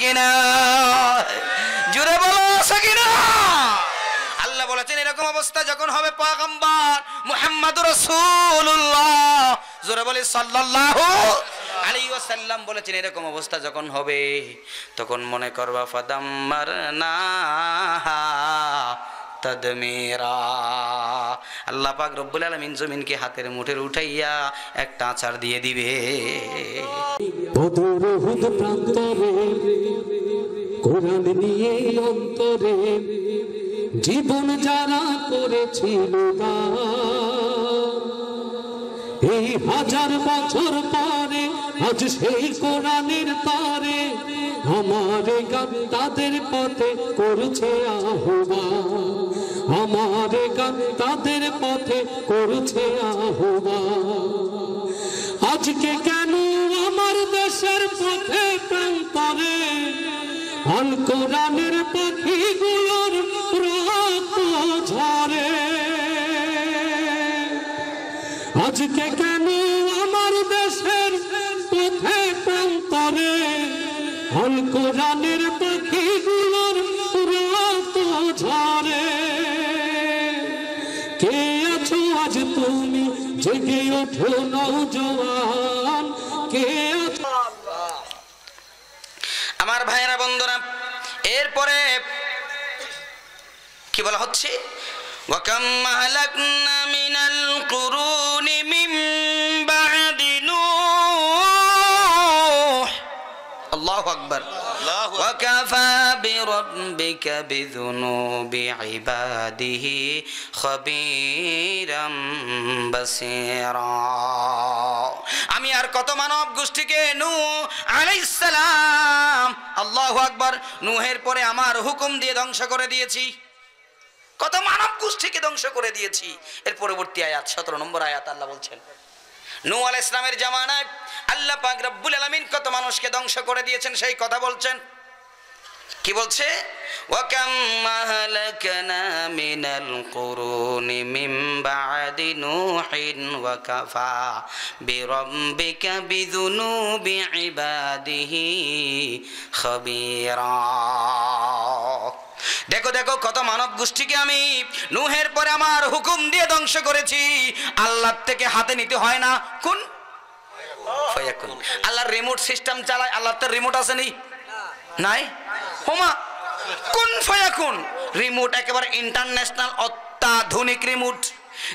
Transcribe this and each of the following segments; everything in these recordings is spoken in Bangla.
কিনা? জোরে বলো আছে কিনা? আল্লাহ বলেছেন এরকম অবস্থা যখন হবে পয়গম্বর মুহাম্মদুর রাসূলুল্লাহ, জোরে বলি সাল্লাল্লাহু আলাইহি ওয়াসাল্লাম বলেছেন এরকম অবস্থা যখন হবে তখন মনে করবা ফাদাম্মারনা তাদমিরা। আল্লাহ পাক রব্বুল আলামিন জমিনকে হাতের মুঠের উঠাইয়া একটা আছাড় দিয়ে দিবে। বদর উহুদ প্রান্তরে কোরআন নিয়ে অন্তরে জীবন যারা করেছিল এই হাজার বছর পরে আজ সেই কোরআনের তারে আমার গান তাদের পথে করছে আহ্বান, আমার গান তাদের পথে করছে আহ্বান। আজকে কেন আমার দেশের পথে প্রান্তরে আল কোরআনের পাখিগুলোর রক্ত ঝরে? আজকে কেন আমার দেশের পথে প্রান্তরে আল কোরআনের পাখিগুলোর রক্ত ঝরে? কে আছো আজ তুমি জেগে ওঠো নওজোয়ান, কে আছো? আমার ভাইয়েরা বন্ধুরা, এরপরে কি বলা হচ্ছে? ওয়াকাম মাহলাকনা মিনাল কুরুনি মিন বা'দি নূহ। আল্লাহু আকবার। ওয়াকাফা বিরাব্বিকা বিযুনুবি ইবাদিহি খাবীরাম বাসীরা। আমি আর কত মানব গোষ্ঠীকে নূহ আলাইহিস সালাম, আল্লাহু আকবার, নূহের পরে আমার হুকুম দিয়ে ধ্বংস করে দিয়েছি। কত মানব গোষ্ঠীকে ধ্বংস করে দিয়েছি। এর পরবর্তী আয়াত 17 নম্বর আয়াত আল্লাহ বলছেন নূহ আলাইহিস সালামের জামানায় আল্লাহ পাক রব্বুল আলামিন কত মানুষকে ধ্বংস করে দিয়েছেন সেই কথা বলছেন। কি বলছে? ওয়াকাম মাহলাকনা মিনাল কুরুনি মিন বা'দি নূহিন ওয়া কাফা বিরাব্বিকা বিযুনুবি ইবাদিহি খাবীরা। দেখো দেখো কত মানব গোষ্ঠীকে আমি নূহের পরে আমার হুকুম দিয়ে ধ্বংস করেছি। আল্লাহর থেকে হাতে নিতে হয় না, কোন ফায়াকুন। আল্লাহর রিমোট সিস্টেম চালায়, আল্লাহর তো রিমোট আছে নি? নাই। হোমা কোন ফায়াকুন রিমোট একেবারে ইন্টারন্যাশনাল অত্যাধুনিক রিমোট,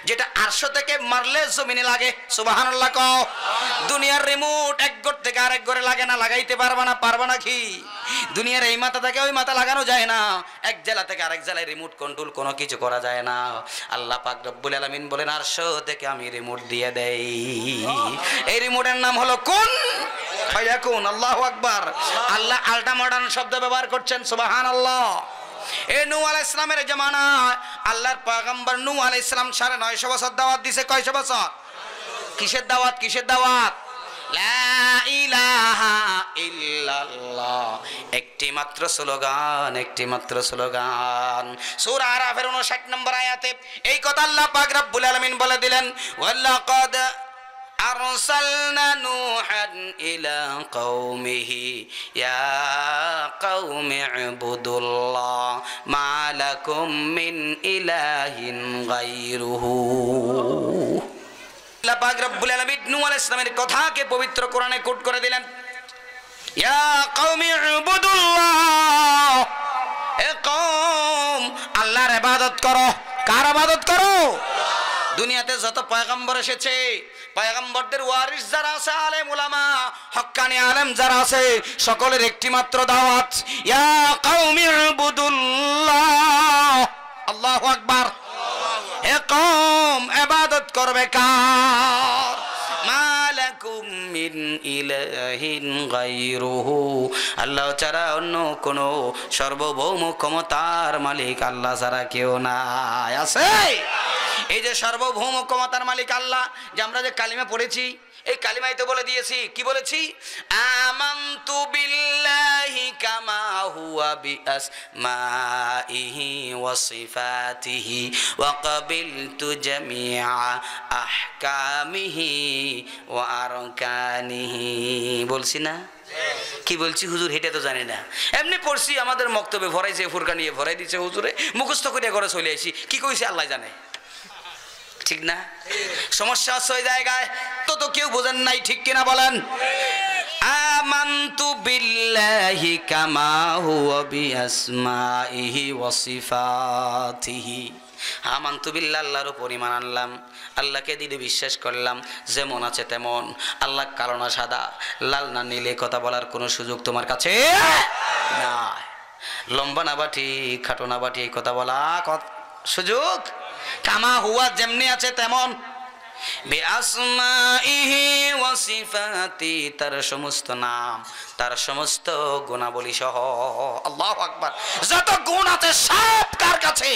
যেটা 800 থেকে মারলে জমিনে লাগে। সুবহানাল্লাহ কও। দুনিয়ার রিমোট এক ঘর থেকে আরেক ঘরে লাগে না, লাগাইতে পারবা না, পারবা না কি? দুনিয়ার এই মাথা থেকে ওই মাথা লাগানো যায় না, এক জেলা থেকে আরেক জেলায় রিমোট কন্ট্রোল কোনো কিছু করা যায় না। আল্লাহ পাক রব্বুল আলামিন বলেন 800 থেকে আমি রিমোট দিয়ে দেই। এই রিমোটের নাম হলো কোন ফায়াকুন। আল্লাহু আকবার। আল্লাহ আল্ট্রা মডার্ন শব্দ ব্যবহার করছেন। সুবহানাল্লাহ। এই নূহ আলাইহিস সালামের জামানায় আল্লাহর পয়গম্বর নূহ আলাইহিস সালাম 950 বছর দাওয়াত দিয়েছে। কয়শো বছর? কিসের দাওয়াত? কিসের দাওয়াত? লা ইলাহা ইল্লাল্লাহ। একটি মাত্র স্লোগান, একটি মাত্র স্লোগান। সূরা আরাফের 59 নম্বর আয়াতে এই কথা আল্লাহ পাক রব্বুল আলামিন বলে দিলেন, ওয়ালাকাদ أرسلنا نوحا إلى قومه يا قوم اعبدوا الله ما لكم من إله غيره। আল্লাহ পাক রব্বুল আলামিন নূহ আলাইহিস সালামের কথাকে পবিত্র কোরআনে কোট করে দিলেন, ইয়া কওমি ইবুদুল্লাহ, এ কওম আল্লাহর ইবাদত করো। কার ইবাদত করো? দুনিয়াতে যত পয়গম্বর এসেছে, পয়গম্বরদের ওয়ারিস যারা আছে, আলেম উলামা হক্কানি আলেম যারা আছে, সকলের একটি মাত্র দাওয়াত, ইয়া কওমি ইবুদুল্লাহ। আল্লাহু আকবার। হে কওম ইবাদত করবে কার? মালাকুম মিন ইলাহিন গায়রুহু। আল্লাহ ছাড়া অন্য কোন সার্বভৌম ক্ষমতার মালিক আল্লাহ ছাড়া কেউ নাই। আছে? এই যে সার্বভৌম ক্ষমতার মালিক আল্লাহ, যে আমরা যে কালিমা পড়েছি, এই কালিমাই তো বলে দিয়েছি। কি বলেছি? আমানতু বিল্লাহি কামা হুয়া বিআসমাইহি ওয়া সিফাতিহি ওয়া ক্বাবিলতু জামিআ আহকামিহি ওয়া আরকানিহি। বলছি না? কি বলছি হুজুর হেঁটে তো জানি না, এমনি পড়ছি, আমাদের মক্তবে ভরাইছে, ফুরকা নিয়ে ভরাই দিচ্ছে হুজুরে, মুখস্থ করে করে চলে আসি, কি কইছে আল্লাহ জানে, ঠিক না? সমস্যা আছে ওই জায়গায়, তো কেউ বোঝেন নাই, ঠিক কিনা বলেন? আমানতু বিল্লাহি কামা হুয়া বিআসমাইহি ওয়া সিফাতিহি। আমানতু বিল্লাহ, আল্লাহর উপর ঈমান আনলাম, আল্লাহকে দিলে বিশ্বাস করলাম, যেমন আছে তেমন। আল্লাহ কালো না সাদা, লাল না নীলে কথা বলার কোনো সুযোগ তোমার কাছে নাই। লম্বা না বাটি, খাটো না বাটি, এই কথা বলা সুযোগ। কামা হুয়া, যেমনি আছে তেমন। বিআসমাইহি ওয়া সিফাতি, তার সমস্ত নাম, তার সমস্ত গুণাবলী সহ। আল্লাহু আকবার। যত গুণ আছে সব কার কাছে?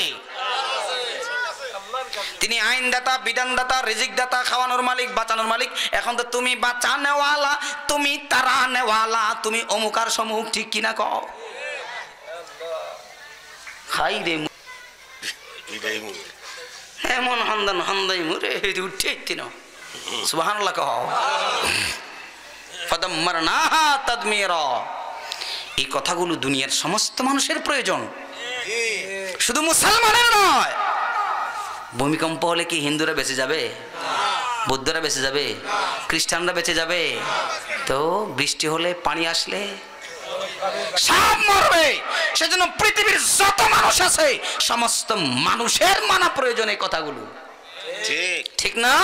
তিনি আইনদাতা, বিধানদাতা, রিজিকদাতা, খাওয়ানোর মালিক, বাঁচানোর মালিক। এখন তো তুমি বাঁচানেওয়ালা, তুমি তারানেওয়ালা, তুমি অমুকার সমুখ, ঠিক কিনা কও? খাই রে এমন হন্দান হন্দাই মুরে উঠে তিন সুবহানাল্লাহ কহ। ফাদাম্মারনাহা তাদমিরা। এই কথাগুলো দুনিয়ার সমস্ত মানুষের প্রয়োজন, শুধু মুসলমানের নয়। ভূমিকম্প হলে কি হিন্দুরা বেঁচে যাবে? বৌদ্ধরা বেঁচে যাবে? খ্রিস্টানরা বেঁচে যাবে? তো বৃষ্টি হলে, পানি আসলে সব মরবে। সেজন্য পৃথিবীর যত মানুষ আছে সমস্ত মানুষের মানা প্রয়োজন এই কথাগুলো, ঠিক না?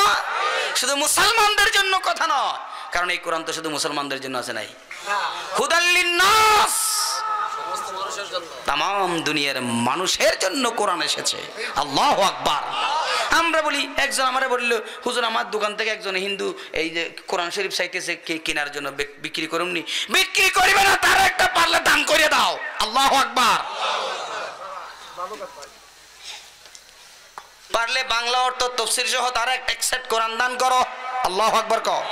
শুধু মুসলমানদের জন্য কথা নয়, কারণ এই কোরআন তো শুধু মুসলমানদের জন্য আছে নাই, হুদাল লিন্নাস, তামাম দুনিয়ার মানুষের জন্য কোরআন এসেছে। আল্লাহু আকবার। আমরা বলি, একজন আমারে বলল, হুজুর আমার দোকান থেকে একজন হিন্দু এই যে কোরআন শরীফ চাইতেছে কেনার জন্য, বিক্রি করুমনি। বিক্রি করবে না, তার একটা পারলে দান করে দাও। আল্লাহু আকবার। পারলে বাংলা অর্থ তফসির সহ তার একটা একসেপ্ট কোরআন দান করো। আল্লাহু আকবার কও।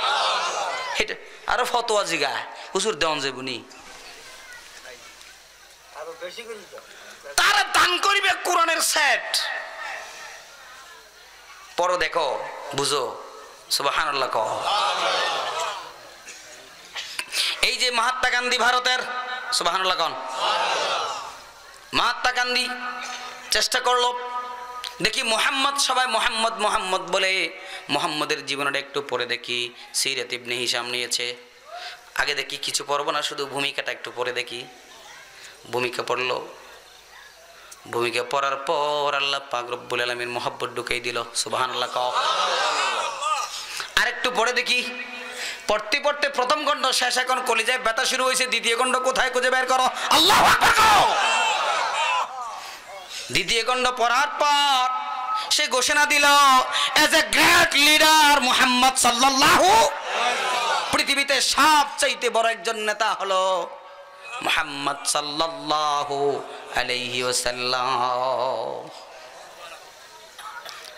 এটা আরো ফতোয়া জিগা, হুজুর দেওয়ান যাবনি, তারা দান করিবে কোরআনের সেট। পরো দেখো, বুঝো। সুবহানাল্লাহ কও। এই যে মহাত্মা গান্ধী ভারতের, সুবহানাল্লাহ কোন, মহাত্মা গান্ধী চেষ্টা করলো, দেখি মোহাম্মদ, সবাই মোহাম্মদ মোহাম্মদ বলে, মোহাম্মদের জীবনটা একটু পড়ে দেখি। সিরাত ইবনে হিশাম নিয়েছে, আগে দেখি কিছু পড়বো না, শুধু ভূমিকাটা একটু পড়ে দেখি। ভূমিকা পড়লো, ভূমিকা পড়ার পর আল্লাহ পাক রব্বুল আলামিন মোহাব্বত ঢুকাই দিল। সুবহানাল্লাহ কও। আরেকটু পড়ে দেখি। পড়তে পড়তে প্রথম খণ্ড শেষ, এখন কলিজায় ব্যথা শুরু হয়েছে, দ্বিতীয় খণ্ড কোথায় খুঁজে বের করো। আল্লাহু আকবার কও। দ্বিতীয় খণ্ড পড়ার পর সে ঘোষণা দিল, as a great leader Muhammad সাল্লাল্লাহু, পৃথিবীতে সবচাইতে বড় একজন নেতা হলো মুহাম্মদ সাল্লাল্লাহু আলাইহি ওয়াসাল্লাম।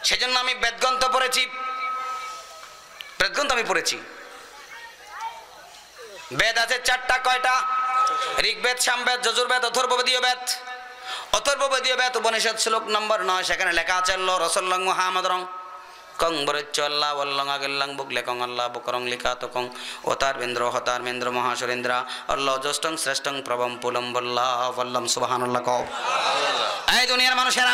সেজন্য আমি বেদগ্রন্থ পড়েছি, বেদগ্রন্থ আমি পড়েছি। বেদ আছে চারটা, কয়টা? ঋগ্বেদ, সামবেদ, যজুর্বেদ, অথর্ববেদীয় বেদ। অথর্ববেদীয় বেদ উপনিষদ শ্লোক নম্বর 9, সেখানে লেখা আছে আল্লাহ রসুল্লাহ মুহাম্মাদুর কং বরচ্চ আল্লাহ ওয়াল্লাহ আগেল্লাং বুকলে কং আল্লাহ বুকরং লিখা তো কং ওতারবেন্দ্র হতারবেন্দ্র মহাসুরেন্দ্র আল্লাহ জ্যেষ্ঠং শ্রেষ্ঠং প্রভম পুলম বল্লাহ বল্লম। সুবহানাল্লাহ কও। এই দুনিয়ার মানুষেরা,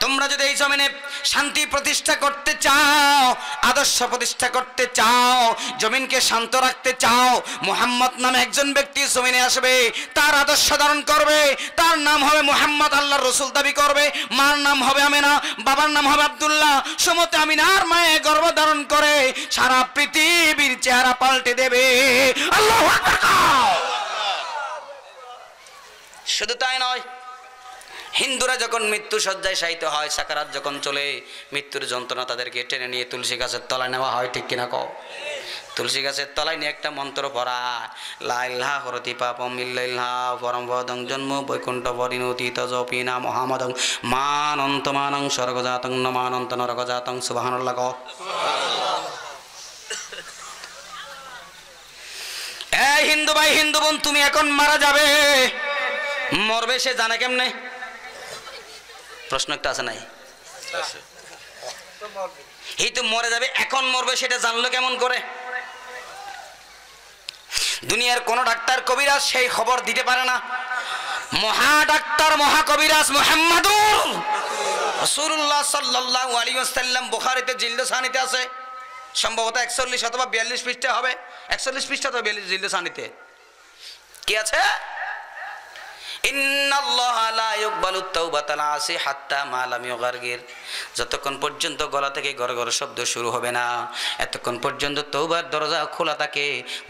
তোমরা যদি এই জমিনে শান্তি প্রতিষ্ঠা করতে চাও, আদর্শ প্রতিষ্ঠা করতে চাও, জমিনকে শান্ত রাখতে চাও, মুহাম্মদ নামে একজন ব্যক্তি জমিনে আসবে, তার আদর্শ ধারণ করবে, তার নাম হবে মুহাম্মদ, আল্লাহর রাসূল দাবি করবে, মার নাম হবে আমিনা, বাবার নাম হবে আব্দুল্লাহ, সমতে আমিনার মায়ে গর্ভ ধারণ করে সারা পৃথিবীর চেহারা পাল্টে দেবে। আল্লাহু আকবার। শুধু তাই নয়, হিন্দুরা যখন মৃত্যু শয্যায় শায়িত হয়, সাকারাত যখন চলে, মৃত্যুর যন্ত্রণা তাদেরকে টেনে নিয়ে তুলসী গাছের তলায় নেওয়া হয়, ঠিক কিনা কও? তুলসী গাছের তলায় নিয়ে একটা মন্ত্র পড়া, লা ইলাহা হরতি পাপম ইল্লাল্লাহ পরম পদং জন্ম বৈকুণ্ঠ পরিণতি তজপিনা মহামদং মানন্তমানং স্বর্গজাতং নমানন্ত নরকজাতং। সুবহানাল্লাহ কও। এই হিন্দু ভাই, হিন্দু বোন, তুমি এখন মারা যাবে, মরবে সে জানে কেমনে? প্রশ্ন একটা আছে নাই? এই তো মরে যাবে, এখন মরবে সেটা জানলো কেমন করে? দুনিয়ার কোন ডাক্তার কবিরাজ সেই খবর দিতে পারে না। মহা ডাক্তার মহা কবিরাজ মুহাম্মাদুর রাসূলুল্লাহ সাল্লাল্লাহু আলাইহি ওয়াসাল্লাম, বুখারীতে জিলদে সানিতে আছে, সম্ভবত 41 অথবা 42 পৃষ্ঠা হবে, 41 পৃষ্ঠা তো 42 জিলদে সানিতে কি আছে? ইন্নাল্লাহা লা ইয়াকবালু তাওবাতাল আসি হাত্তা মা লাম ইউগারগির, যতক্ষণ পর্যন্ত গলা থেকে গড়গড় শব্দ শুরু হবে না, এতক্ষণ পর্যন্ত তওবার দরজা খোলা থাকে।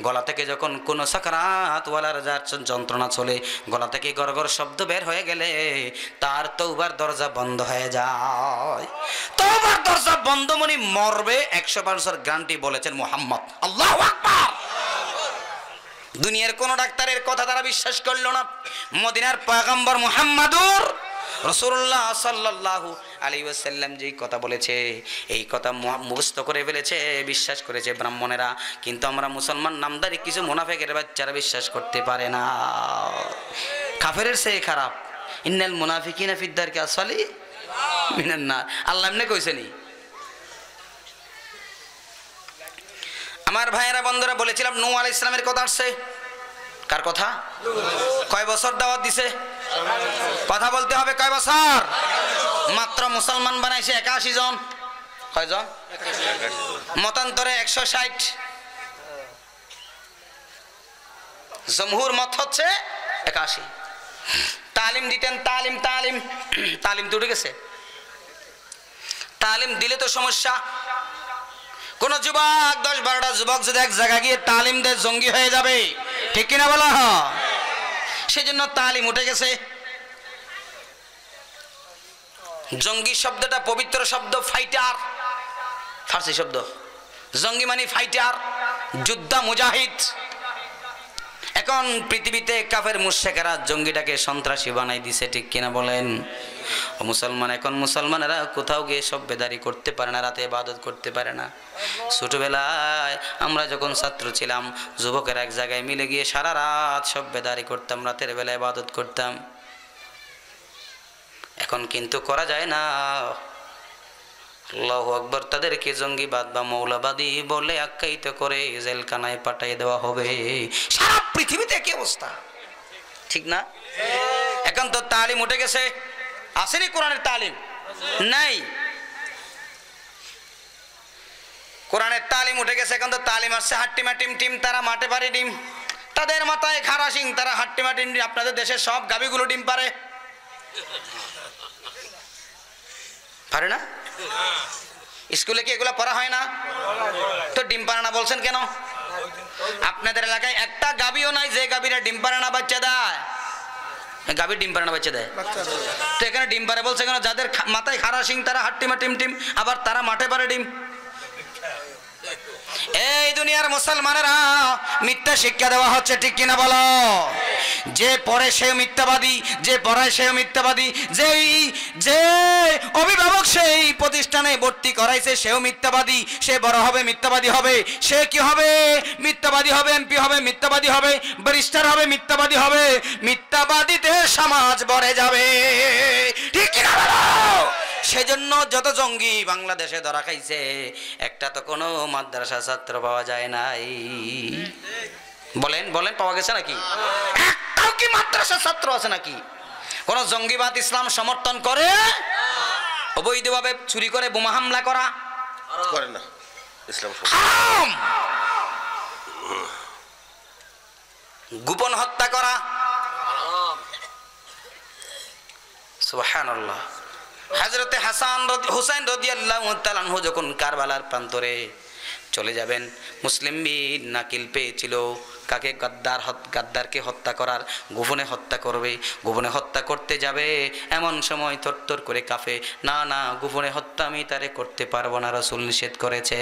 গলা থেকে যখন কোনো সাকরাত ওয়ালার যন্ত্রণা চলে, গলা থেকে গড়গড় শব্দ বের হয়ে গেলে তার তওবার দরজা বন্ধ হয়ে যায়। তওবার দরজা বন্ধ মানে মরবে 100% গ্যারান্টি বলেছেন মুহাম্মদ। আল্লাহু আকবার। দুনিয়ার কোন ডাক্তারের কথা তারা বিশ্বাস করল না। মদিনার পয়গম্বর মুহাম্মাদুর রাসূলুল্লাহ সাল্লাল্লাহু আলাইহি ওয়াসাল্লাম যেই কথা বলেছে, এই কথা মুখস্থ করে ফেলেছে, বিশ্বাস করেছে ব্রাহ্মণেরা। কিন্তু আমরা মুসলমান নামদারি কিছু মুনাফিকের বাচ্চারা বিশ্বাস করতে পারে না। কাফেরের চেয়ে খারাপ। ইন্নাল মুনাফিকিনা ফিদ দারকি আসফালি মিনান নার, আল্লাহ এমনি কইছেনি। আমার ভাইয়েরা বন্ধুরা, বলেছিলাম নূহ আলাইহিস সালামের কথা আসছে। কার কথা? কয় বছর দাওয়াত দিছে? কথা বলতে হবে। কয় বছর? মাত্র মুসলমান বানাইছে 81 জন। কয়জন? মতান্তরে 160। জমহুর মত হচ্ছে 81। তালিম দিতেন, তালিম তালিম তালিম তো উঠে গেছে। তালিম দিলে তো সমস্যা। কোন যুবক 10-12টা যুবক যদি এক জায়গায় গিয়ে তালিম দেয় জঙ্গি হয়ে যাবে, ঠিক কিনা বলা? সেজন্য তালিম উঠে গেছে। জঙ্গি শব্দটা পবিত্র শব্দ, ফাইটার, ফার্সি শব্দ। জঙ্গি মানে ফাইটার, যোদ্ধা, মুজাহিদ। এখন পৃথিবীতে কাফের মুশরিকেরা জঙ্গিটাকে সন্ত্রাসী বানাই দিছে, ঠিক কিনা বলেন? ও মুসলমান, এখন মুসলমানেরা কোথাও গিয়ে সভ্যদারি করতে পারে না, রাতে ইবাদত করতে পারে না। ছোটবেলায় আমরা যখন ছাত্র ছিলাম, যুবকেরা এক জায়গায় মিলে গিয়ে সারা রাত সভ্যদারি করতাম, রাতের বেলায় ইবাদত করতাম। এখন কিন্তু করা যায় না। আল্লাহু আকবার। তাদেরকে জঙ্গিবাদ বা মৌলবাদী বলে আখ্যায়িত করে জেলখানায় পাঠিয়ে দেওয়া হবে। সারা পৃথিবীতে কি অবস্থা, ঠিক না? এখন তো তালিম উঠে গেছে। আসেনি কোরআনের তালিম? নাই। কোরআনের তালিম উঠে গেছে। এখন তো তালিম আসছে হাট্টিমা টিম টিম, তারা মাঠে পারে ডিম। তাদের মাথায় খাড়া সিং, তারা হাট্টিমা টিম। আপনাদের দেশের সব গাবিগুলো ডিম পারে? পারে না? স্কুলে কি এগুলো পড়া হয় না? তো ডিম পারে না বলছেন কেন? আপনাদের এলাকায় একটা গাবিও নাই যে গাবিরা ডিম পারে না বাচ্চা দেয়। গাভীর ডিম পারে না বাচ্চা দেয়। তো এখানে ডিম পারে বলছে কেন? যাদের মাথায় খাড়া সিং তারা হাট্টিমা টিম টিম, আবার তারা মাঠে পারে ডিম। এই দুনিয়ার মুসলমানেরা মিথ্যা শিক্ষা দেওয়া হচ্ছে, ঠিক কিনা বলো? যে পড়ে সেও মিথ্যাবাদী, যে পড়ায় সেও মিথ্যাবাদী, যে অভিভাবক সেই প্রতিষ্ঠানে ভর্তি করাইছে সেও মিথ্যাবাদী। সে বড় হবে মিথ্যাবাদী হবে। সে কি হবে? মিথ্যাবাদী হবে, এমপি হবে মিথ্যাবাদী হবে, ব্যারিস্টার হবে মিথ্যাবাদী হবে। মিথ্যাবাদীতে সমাজ ভরে যাবে, ঠিক কিনা বলো? সেজন্য যত জঙ্গি বাংলাদেশে ধরা খাইছে, একটা তো কোনো মাদ্রাসা ছাত্র পাওয়া যায় নাই। বলেন বলেন, পাওয়া গেছে নাকি? একটাও কি মাদ্রাসা ছাত্র আছে নাকি? কোন জঙ্গিবাদ ইসলাম সমর্থন করে? অবৈধভাবে চুরি করে বোমা হামলা করা করে না, ইসলাম হারাম। গোপন হত্যা করা সুবহানাল্লাহ। হযরতে হুসাইন রাদিয়াল্লাহু তাআলা আনহু যখন কারবালার প্রান্তরে চলে যাবেন, মুসলিম বীর নাকিল পেয়েছিল কাকে? গাদ্দারকে হত্যা করার। গোপনে হত্যা করবে, গোপনে হত্যা করতে যাবে, এমন সময় থরথর করে কাঁপে। না না, গোপনে হত্যা আমি তারে করতে পারবো না, রাসূল নিষেধ করেছে।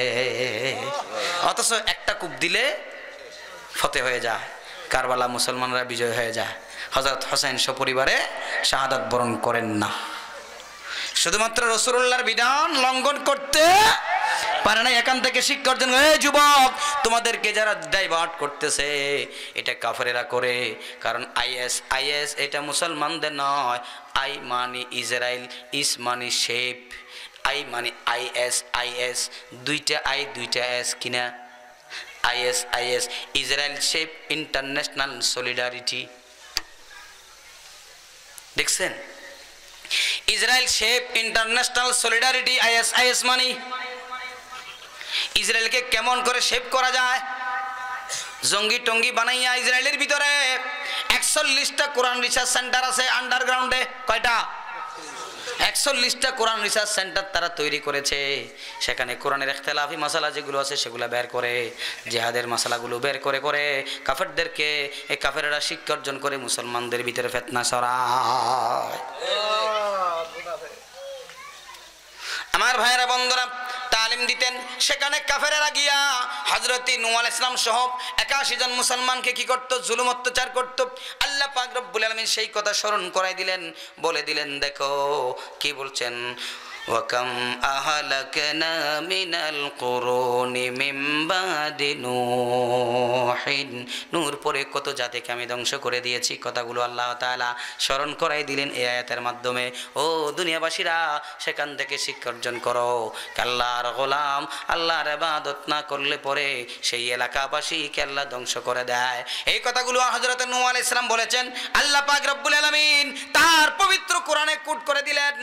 অথচ একটা কূপ দিলে ফতে হয়ে যায়, কারবালা মুসলমানরা বিজয় হয়ে যায়। হযরত হোসেন সপরিবারে শাহাদাত বরণ করেন না, শুধুমাত্র রাসূলুল্লাহর বিধান লঙ্ঘন করতে পারে না। এখান থেকে শিক্ষা অর্জন। এই যুবক, তোমাদেরকে যারা ডাইভার্ট করতেছে এটা কাফেরেরা করে। কারণ আইএস এটা মুসলমানদের নয়। আই মানে ইসরায়েল, ইস মানে শেপ, আই মানে আইএস, দুইটা আই দুইটা এস কিনা। ISIS, Israel shape international solidarity. দেখছেন, Israel shape international solidarity, ISIS মানে ইসরায়েলকে কেমন করে শেপ করা যায়, জঙ্গি টঙ্গি বানাইয়া ইসরায়েলের ভিতরে 41টা কোরআন রিসার্চ সেন্টার আছে আন্ডারগ্রাউন্ডে। কয়টা? 41টা কোরআন রিসার্চ সেন্টার তারা তৈরি করেছে। সেখানে কোরআনের ইখতিলাফি মাসালা যেগুলো আছে সেগুলো বের করে, জিহাদের মাসালাগুলো বের করে করে কাফেরদেরকে, এই কাফেররা শিক্ষা অর্জন করে মুসলমানদের ভিতরে ফিতনা ছড়ায়। আমার ভাইয়েরা বন্ধুরা, তালিম দিতেন সেখানে কাফেরেরা গিয়া হযরত নূহ আলাইহিস সালাম সহ 81 জন মুসলমানকে কি করত? জুলুম অত্যাচার করত। আল্লাহ পাক রব্বুল আলামিন সেই কথা স্মরণ করাই দিলেন, বলে দিলেন দেখো কি বলছেন, ওয়াকাম আহলাকনা মিনাল কুরুনি মিন বাদি নূহিন, নূর পরে কত জাতিকে আমি ধ্বংস করে দিয়েছি। কথাগুলো আল্লাহ তাআলা স্মরণ করাই দিলেন এই আয়াতের মাধ্যমে। ও দুনিয়াবাসীরা, সেখান থেকে শিক্ষা অর্জন করো, আল্লাহর গোলাম আল্লাহর ইবাদত না করলে পরে সেই এলাকাবাসীকে আল্লাহ ধ্বংস করে দেয়। এই কথাগুলো হযরত নূহ আলাইহিস সালাম বলেছেন। আল্লাহ পাক রব্বুল আলামিন তার পবিত্র কোরআনে কোট করে দিলেন,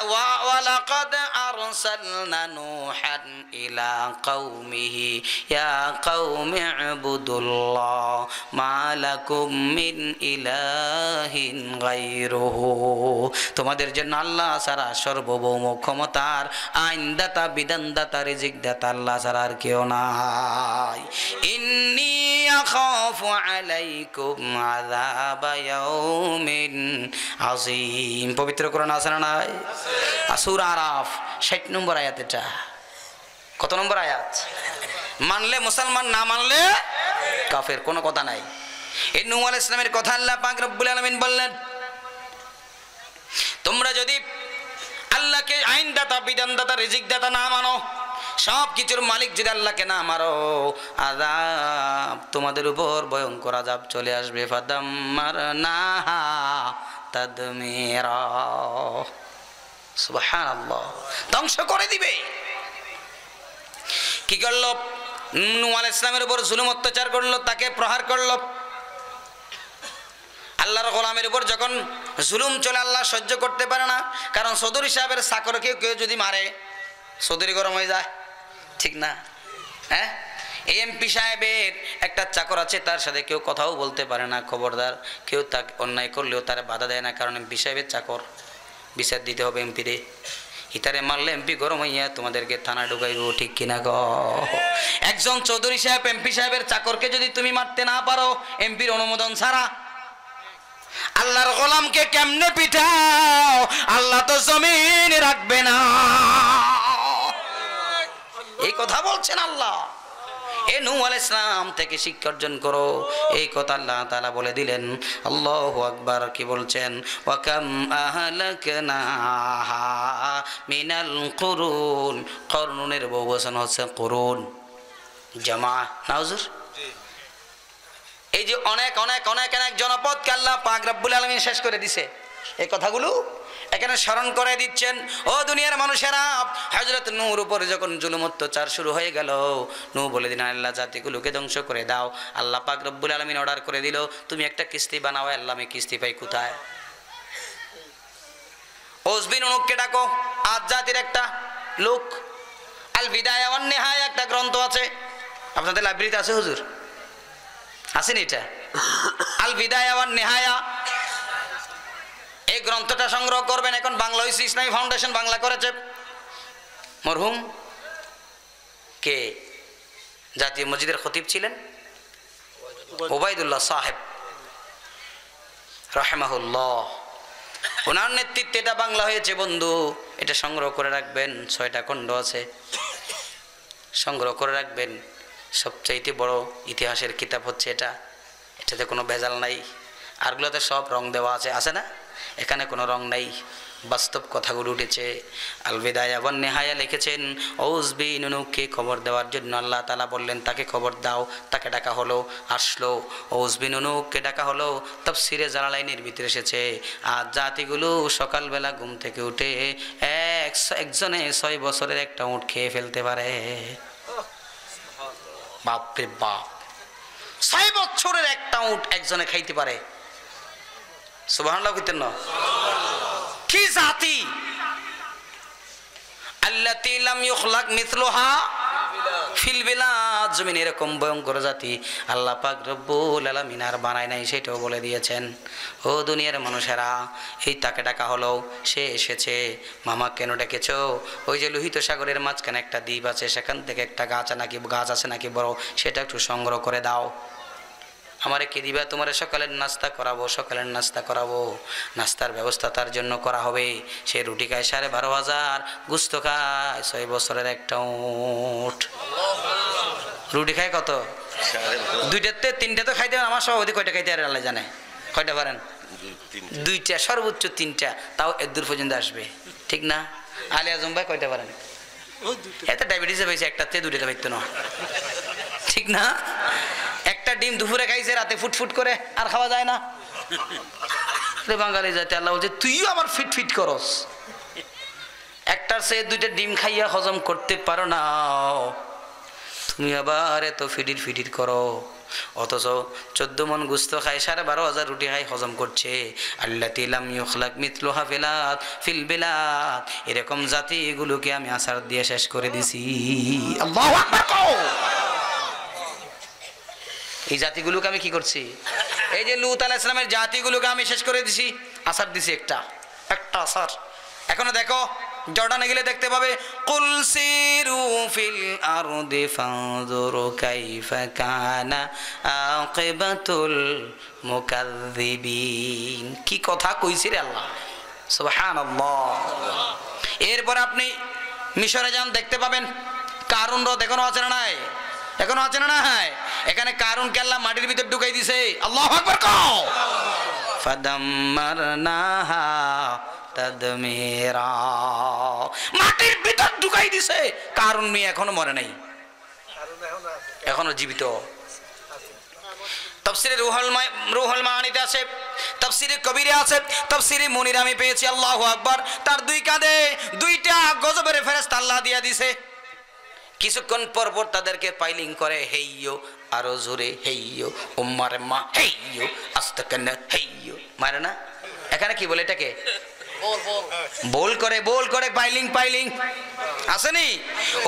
ওয়ালাকাদ আরসালনা নূহান ইলা কওমিহি ইয়া কওমি ইবুদুল্লাহ মা লাকুম মিন ইলাহিন গায়রুহু, তোমাদের জন্য আল্লাহ ছাড়া সর্বভৌম ক্ষমতার আইনদাতা, বিধানদাতা, রিজিকদাতা আল্লাহ ছাড়া আর কেউ নাই। ইন্নী আখাফু আলাইকুম আযাবা ইয়াউমিন আযীম। পবিত্র কোরআন আছে না নাই? সূরা আরাফ 60 নম্বর আয়াত। এটা কত নম্বর আয়াত? মানলে মুসলমান, না মানলে কাফের, কোনো কথা নাই। এই নূহ আলাইহিস সালামের কথা আল্লাহ পাক রব্বুল আলামিন বললেন, তোমরা যদি আল্লাহকে আইনদাতা, বিধানদাতা, রিজিকদাতা না মানো, সব কিছুর মালিক যদি আল্লাহকে না মারো, আযাব তোমাদের উপর ভয়ঙ্কর আযাব চলে আসবে। ফাদাম্মারনাহা তাদমিরা, সুবহানাল্লাহ, ধ্বংস করে দিবে। কি করলো? নূহ আলাইহিস সালামের উপর জুলুম অত্যাচার করলো, তাকে প্রহার করলো। আল্লাহর গোলামের উপর যখন জুলুম চলে, আল্লাহ সহ্য করতে পারে না। কারণ চৌধুরী সাহেবের চাকরকে কেউ যদি মারে, চৌধুরী গরম হয়ে যায়, ঠিক না? হ্যাঁ, এমপি সাহেবের একটা চাকর আছে, তার সাথে কেউ কথাও বলতে পারে না, খবরদার। কেউ তাকে অন্যায় করলেও তারা বাধা দেয় না, কারণ এমপি সাহেবের চাকর, বিচার দিতে হবে এমপি রে। ইতারে মারলে এমপি গরম হইয়া তোমাদেরকে থানায় ঢুকাইব, ঠিক কিনা গো? একজন চৌধুরী সাহেব এমপি সাহেবের চাকরকে যদি তুমি মারতে না পারো এমপির অনুমোদন ছাড়া, আল্লাহর গোলামকে কেমনে পিঠাও? আল্লাহ তো জমিনে রাখবে না। এই কথা বলছেন আল্লাহ। এ নূহ আলাইহিস সালাম থেকে শিক্ষা অর্জন করো, এই কথা আল্লাহ তাআলা বলে দিলেন। আল্লাহু আকবার। কি বলছেন? ওয়া কাম আহলাকনা মিনাল কুরুন, করুনের বহুবচন হচ্ছে কুরুন, জামা না হুজুর? এই যে অনেক অনেক অনেক অনেক জনপদকে আল্লাহ পাক রব্বুল আলামিন শেষ করে দিছে। এই কথাগুলো এখানে স্মরণ করে দিচ্ছেন। ও দুনিয়ার মানুষেরা, হযরত নূহর উপরে যখন জুলুম অত্যাচার শুরু হয়ে গেল, নূহ বলে দিলেন আল্লাহ জাতিগুলোকে ধ্বংস করে দাও। আল্লাহ পাক রব্বুল আলামিন অর্ডার করে দিল, তুমি একটা কিস্তি বানাও। আল্লাহ, আমি কিস্তি পাই কোথায়? ওজবিন উনুককে ডাকো। আজ জাতির একটা লোক, আল বিদায়া ওয়ান নিহায়া একটা গ্রন্থ আছে, আপনাদের লাইব্রেরিতে আছে হুজুর? আসেন এটা আল বিদায়া ওয়ান নিহায়া, এই গ্রন্থটা সংগ্রহ করবেন। এখন বাংলা হয়েছে, ইসলামী ফাউন্ডেশন বাংলা করেছে। মরহুম কে জাতীয় মসজিদের খতিব ছিলেন, ওবায়দুল্লাহ সাহেব রাহিমাহুল্লাহ, ওনার নেতৃত্বে এটা বাংলা হয়েছে বন্ধু। এটা সংগ্রহ করে রাখবেন, 6টা খণ্ড আছে, সংগ্রহ করে রাখবেন। সবচাইতে বড় ইতিহাসের কিতাব হচ্ছে এটা। এটাতে কোনো ভেজাল নাই, আরগুলোতে সব রং দেওয়া আছে, আছে না? এখানে কোনো রং নাই, বাস্তব কথাগুলো উঠেছে। আল বিদায়া ওয়ান নিহায়া লিখেছেন ওজবিন উনুককে খবর দেওয়ার জন্য আল্লাহ তাআলা বললেন তাকে খবর দাও। তাকে ডাকা হলো, আসলো। ওজবিন উনুককে ডাকা হলো। তাফসিরে জালালাইনের ভিতরে এসেছে, আজ জাতিগুলো সকালবেলা ঘুম থেকে উঠে একজনে 6 বছরের একটা উট খেয়ে ফেলতে পারে। বাপরে বাপ, 6 বছরের একটা উট একজনে খাইতে পারে। সুবহানাল্লাহ কইতেন না? কি জাতি! আল্লাতী লাম ইখলাক মিথলুহা ফিল বিলাদ, জমিনে এরকম ভয়ঙ্কর জাতি আল্লাহ পাক রব্বুল আলামিন আর বানায় নাই, সেটাও বলে দিয়েছেন। ও দুনিয়ার মানুষেরা, এই তাকে ডাকা হলো, সে এসেছে। মামা কেন ডেকেছো? ওই যে লোহিত সাগরের মাঝখানে একটা দ্বীপ আছে, সেখান থেকে একটা গাছ আছে নাকি বড়, সেটা একটু সংগ্রহ করে দাও। আমারে কে দিবা? তোমার সকালের নাস্তা করাবো, সকালের নাস্তা করাবো। নাস্তার ব্যবস্থা তার জন্য করা হবে। সে রুটি খায় 12,500, গুস্ত খায় 6 বছরের একটা উট। রুটি খায় কত? 2টা 3টা তো খাইতে পারেন। আমার সভাপতি কয়টা খাইতে পারে আল্লাহ জানে। কয়টা পারেন? 2টা, সর্বোচ্চ 3টা, তাও এর দূর পর্যন্ত আসবে, ঠিক না? আলী আজম ভাই কয়টা পারেন? এত ডায়াবেটিসে পাইছে, একটাতে 2টা পাইতো না, ঠিক না? একটা ডিম দুপুরে খাইছে, রাতে ফুটফুট করে, আর খাওয়া যায় না। বাঙালি জাতি আল্লাহ বলছে তুইও আবার ফিট করস। একটার সে 2টা ডিম খাইয়া হজম করতে পারো না, তুমি আবার এত ফিটির করো। অথচ 14 মন গুস্ত খায়, 12,500 রুটি খাই, হজম করছে। আল্লাতী লাম ইখলাক মিথলুহা ফিল বিলাদ, এরকম জাতি এগুলোকে আমি আসার দিয়ে শেষ করে দিছি। আল্লাহু আকবার কও। এই জাতিগুলোকে আমি কি করছি? এই যে লূত আলাইহিস সালামের জাতিগুলোকে আমি শেষ করে দিছি, আসার দিছি একটা আসার। এখনো দেখো, জর্ডানে গেলে দেখতে পাবে কুল সিরু ফিল আরদি ফানজুরু কাইফা কানা আকিবাতুল মুকাযযিবিন। কি কথা কইছে রে আল্লাহ, সুবহানাল্লাহ। এরপর আপনি মিশরে যান, দেখতে পাবেন কারুন হ্রদ এখনো আছে না নাই? এখনো আছে না নাই? এখানে কারুনকে আল্লাহ মাটির ভিতর ঢুকাই দিছে। আল্লাহু আকবার কও। ফাদাম্মারনাহা তাদমিরা, মাটির ভিতর ঢুকাই দিছে। কারুন মেয়ে এখনো মরে নাই, এখনো জীবিত। তাফসীরে রুহুল মাআনিতে আছে, তাফসীরে কবিরে আছে, তাফসীরে মুনিরে আমি পেয়েছি। আল্লাহু আকবার। তার 2 কাঁধে 2টা গজবের ফেরেশতা আল্লাহ দিয়া দিছে। কিছুক্ষণ পর তাদেরকে পাইলিং করে, হেইয়ো, আরো জোরে হেইয়ো, উম্মারে মা হেইয়ো, আস্তাকান হেইয়ো, মারে না? এখানে কি বলে এটাকে? বল করে পাইলিং আসেনি?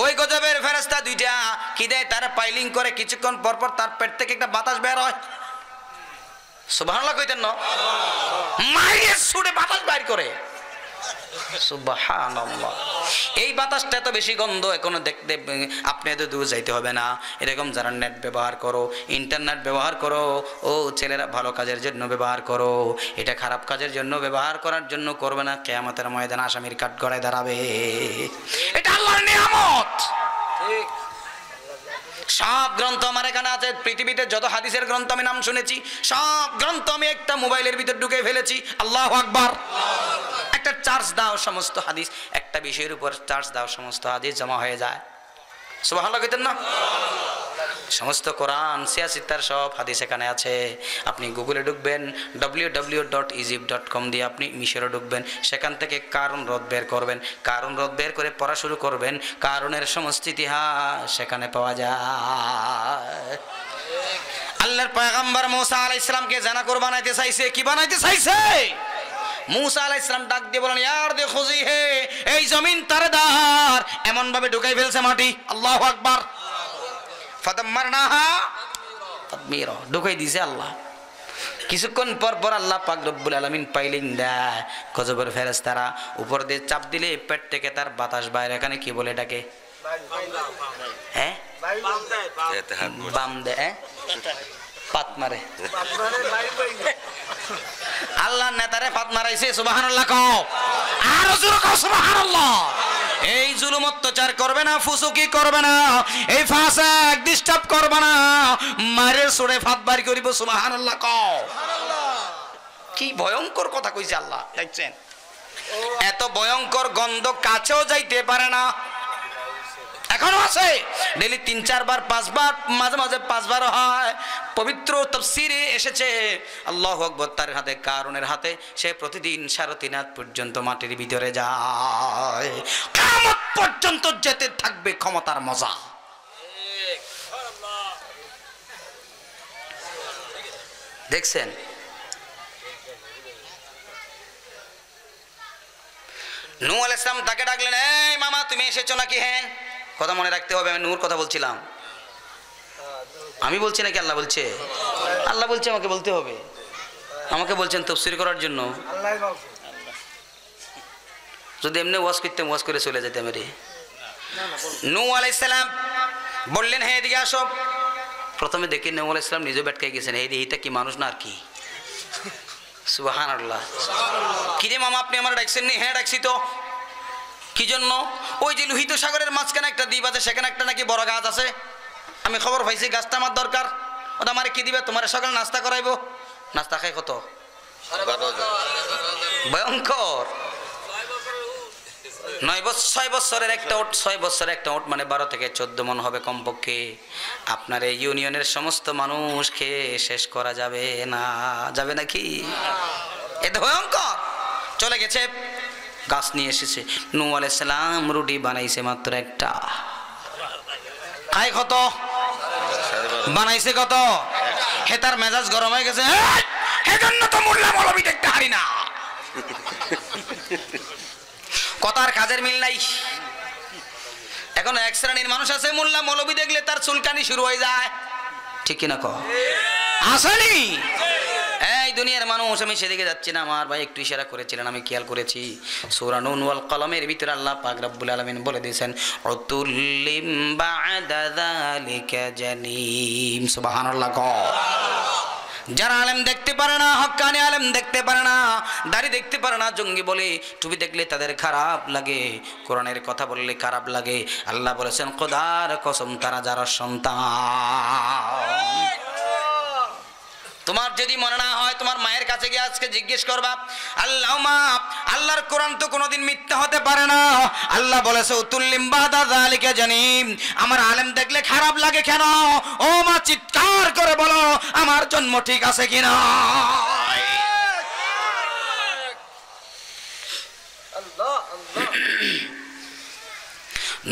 ওই গজবের ফেরেশতা 2টা কি দেয়? তারা পাইলিং করে, কিছুক্ষণ পর তার পেট থেকে একটা বাতাস বের হয়। সুবহানাল্লাহ কইতেন না? মাইরে ছুড়ে বাতাস বাইর করে। সুবহানাল্লাহ। এই বাতাসটা এত বেশি গন্ধ, এখনো দেখতে আপনি এত দূর যাইতে হবে না। এরকম যারা নেট ব্যবহার করো, ইন্টারনেট ব্যবহার করো, ও ছেলেরা ভালো কাজের জন্য ব্যবহার করো, এটা খারাপ কাজের জন্য ব্যবহার করার জন্য করবে না। কিয়ামতের ময়দানে আসামির কাঠগড়ায় দাঁড়াবে। এটা আল্লাহর নিয়ামত। ঠিক। সব গ্রন্থ আমার এখানে আছে। পৃথিবীতে যত হাদিসের গ্রন্থ আমি নাম শুনেছি, সব গ্রন্থ আমি একটা মোবাইলের ভিতর ঢুকে ফেলেছি। আল্লাহু আকবার। একটা চার্জ দাও, সমস্ত হাদিস, একটা বিষয়ের উপর চার্জ দাও, সমস্ত হাদিস জমা হয়ে যায়। সুবহানাল্লাহ কইতেন না? সমস্ত কোরআন, সিয়াসিত্তার সব হাদিস এখানে আছে। আপনি গুগলে ঢুকবেন, www.egypt.com দিয়ে আপনি মিশরে ঢুকবেন, সেখান থেকে কারুন হ্রদ বের করবেন। কারুন হ্রদ বের করে পড়া শুরু করবেন। কারুনের সমস্ত ইতিহাস সেখানে পাওয়া যায়। আল্লাহর পয়গম্বর মুসা আলাইহিস সালামকে জানাকর বানাইতে চাইছে। কি বানাইতে চাইছে? মুসা আলাইহিস সালাম ডাক দিয়ে বলেন, ইয়ার দে খুজি হে, এই জমিন তারদার, এমন ভাবে ঢুকাই ফেলছে মাটি। আল্লাহু আকবার। ফাদাম্মারনাহা তাদমিরা, ঢুকাই দিয়েছে আল্লাহ। কিছুক্ষণ পর আল্লাহ পাক রব্বুল আলামিন পাইলিং দেয়। গজবের ফেরেশতারা উপর দিয়ে চাপ দিলে পেট থেকে তার বাতাস বাইরে। এখানে কি বলে এটাকে? হ্যাঁ, বাম দেয়, পাত মারে। আল্লাহ নেতারে পাত মারাইছে। সুবহানাল্লাহ কও, আর জোরে কও সুবহানাল্লাহ। এই জুলুম অত্যাচার করবে না, ফুসুকি করবে না, এই ফাসাক ডিস্টার্ব করবে না, মারে ছড়ে ফাত বাড়ি করিব। সুবহানাল্লাহ কও। কি ভয়ঙ্কর কথা কইছে আল্লাহ, দেখছেন? এত ভয়ঙ্কর গন্ধ কাছেও যাইতে পারে না। এখনো আছে, ডেলি 3-4 বার 5 বার, মাঝে মাঝে 5 বার হয়। পবিত্র তাফসীরে এসেছে, আল্লাহু আকবার, তার হাতে, কারুনের হাতে সে প্রতিদিন 3.5 হাত পর্যন্ত মাটির ভিতরে যায়। কিয়ামত পর্যন্ত যেতে থাকবে ক্ষমতার মজা। দেখছেন? নূহ আলাইহিস সালাম তাকে ডাকলেন, এই মামা তুমি এসেছো নাকি? হ্যাঁ। কথা মনে রাখতে হবে, আমি নূহর কথা বলছিলাম। আমি বলছি নাকি আল্লাহ বলছে? আল্লাহ বলছে, আমাকে বলতে হবে। আমাকে বলছেন তাফসীর করার জন্য। যদি এমনি ওয়াজ করতাম, ওয়াজ করে চলে যেতাম রে। নূহ আলাইহিস সালাম বললেন, হ্যাঁ এদিকে আসো। প্রথমে দেখি নূহ আলাইহিস সালাম নিজে বেটকে গেছেন, এইটা কি মানুষ না আর কি? সুবহানাল্লাহ। কি রে মামা আপনি আমার ডাকছেন নি? হ্যাঁ ডাকছি তো। কি জন্য? ওই যে লোহিত সাগরের মাঝখানে একটা দ্বীপ আছে, সেখানে একটা নাকি বড় গাছ আছে। আমি খবর পাইছি গাছটা আমার দরকার। ওটা আমার কি দিবে? তোমার সকালে নাস্তা করাইবো। নাস্তা খাই কত? ভয়ঙ্কর। 6 বছরের একটা ওট, 6 বছরের একটা ওট মানে 12 থেকে 14 মন হবে কমপক্ষে। আপনার এই ইউনিয়নের সমস্ত মানুষ খেয়ে শেষ করা যাবে না। যাবে নাকি? এটা ভয়ঙ্কর। চলে গেছে, গাছ নিয়ে এসেছে। নূহ আলাইহিস সালাম রুটি বানাইছে মাত্র একটা। খায় কত? বানাইছে কত? হেতার মেজাজ গরম হয়ে গেছে। সেজন্য তো মোল্লা মৌলবী দেখতে হারি না। কথার কাজের মিল নাই। এখন এক শ্রেণীর মানুষ আছে, মোল্লা মৌলবী দেখলে তার চুলকানি শুরু হয়ে যায়। ঠিক কিনা কও? আসেনি? এই দুনিয়ার মানুষ, আমি সেদিকে যাচ্ছি না, আমার ভাই একটু ইশারা করেছিলেন, আমি খেয়াল করেছি। সূরা নূন ওয়াল কলমের ভিতরে আল্লাহ পাক রব্বুল আলামিন বলে দিয়েছেন, উতুল্লিম বা'দা যালিকা জানিম। সুবহানাল্লাহ। যারা আলেম দেখতে পারে না, হক্কানি আলেম দেখতে পারে না, দাড়ি দেখতে পারে না, জঙ্গি বলে, টুপি দেখলে তাদের খারাপ লাগে, কোরআনের কথা বললে খারাপ লাগে। আল্লাহ বলেছেন, খোদার কসম তারা যারা সন্তান। তোমার যদি মনে না হয়, তোমার মায়ের কাছে গিয়ে আজকে জিজ্ঞেস করবা, আল্লাহ মা, আল্লাহর কোরআন তো কোনোদিন মিথ্যা হতে পারে না। আল্লাহ বলেছে উতুল্লিম বা'দা যালিকা জানিম। আমার আলেম দেখলে খারাপ লাগে কেন? ও মা চিৎকার করে বলো, আমার জন্ম ঠিক আছে কিনা?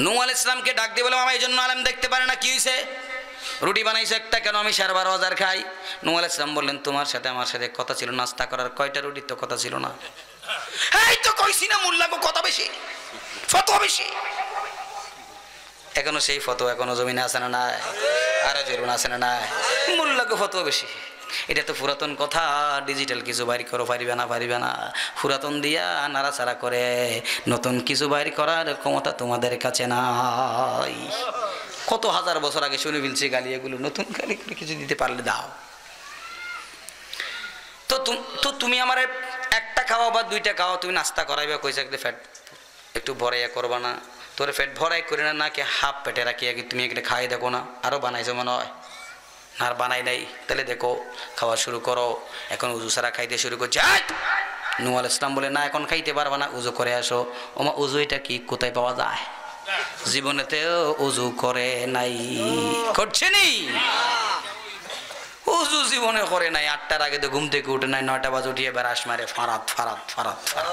নূহ আলাইহিস সালামকে ডাক দিয়ে বলে, মামা এই জন্য আলেম দেখতে পারে না। কি হয়েছে? রুটি বানাইছে একটা, কেন? আমি 12.5 খাই। নূহ আলাইহিস সালাম বললেন, তোমার সাথে আমার সাথে কথা ছিল নাস্তা করার, কয়টা রুটির তো কথা ছিল না। এই তো কইছি না মোল্লাগো কথা বেশি, ফতোয়া বেশি। এখনো সেই ফতোয়া এখনো জমিনে আছে না নাই? আরো জরুন আছে না নাই? মোল্লাগো ফতোয়া বেশি। এটা তো পুরাতন কথা, ডিজিটাল কিছু বাইর করো পারিবে না, পারিবে না। পুরাতন দিয়া নাড়াচাড়া করে নতুন কিছু বাইর করার ক্ষমতা তোমাদের কাছে নাই। কত হাজার বছর আগে শুনে ফেলছি গালি, এগুলো নতুন গালি করে কিছু দিতে পারলে দাও। তো তুমি আমার একটা খাওয়া বা 2টা খাওয়া, তুমি নাস্তা করাইবে, কইছে ফ্যাট একটু ভরাইয়া করবা না? তোর ফ্যাট ভরাই করে না, নাকি হাফ পেটে রাখিয়া কি তুমি একটা খাই দেখো না? আরো বানাইছো মনে হয়। আর বানাই নাই, তাহলে দেখো খাওয়া শুরু করো। এখন উজু সারা খাইতে শুরু করছে। নূহ আলাইহিস সালাম বলে, না এখন খাইতে পারবা না, উজু করে আসো। ওমা উজু এটা কি কোথায় পাওয়া যায়? জীবনেতেও উজু করে নাই, করছে নি? উজু জীবনে করে নাই। 8টার আগে তো ঘুম থেকে উঠে নাই, 9টা বাজে উঠিয়ে বেড়াস মারে ফারাত ফারাত ফারাত ফারাত।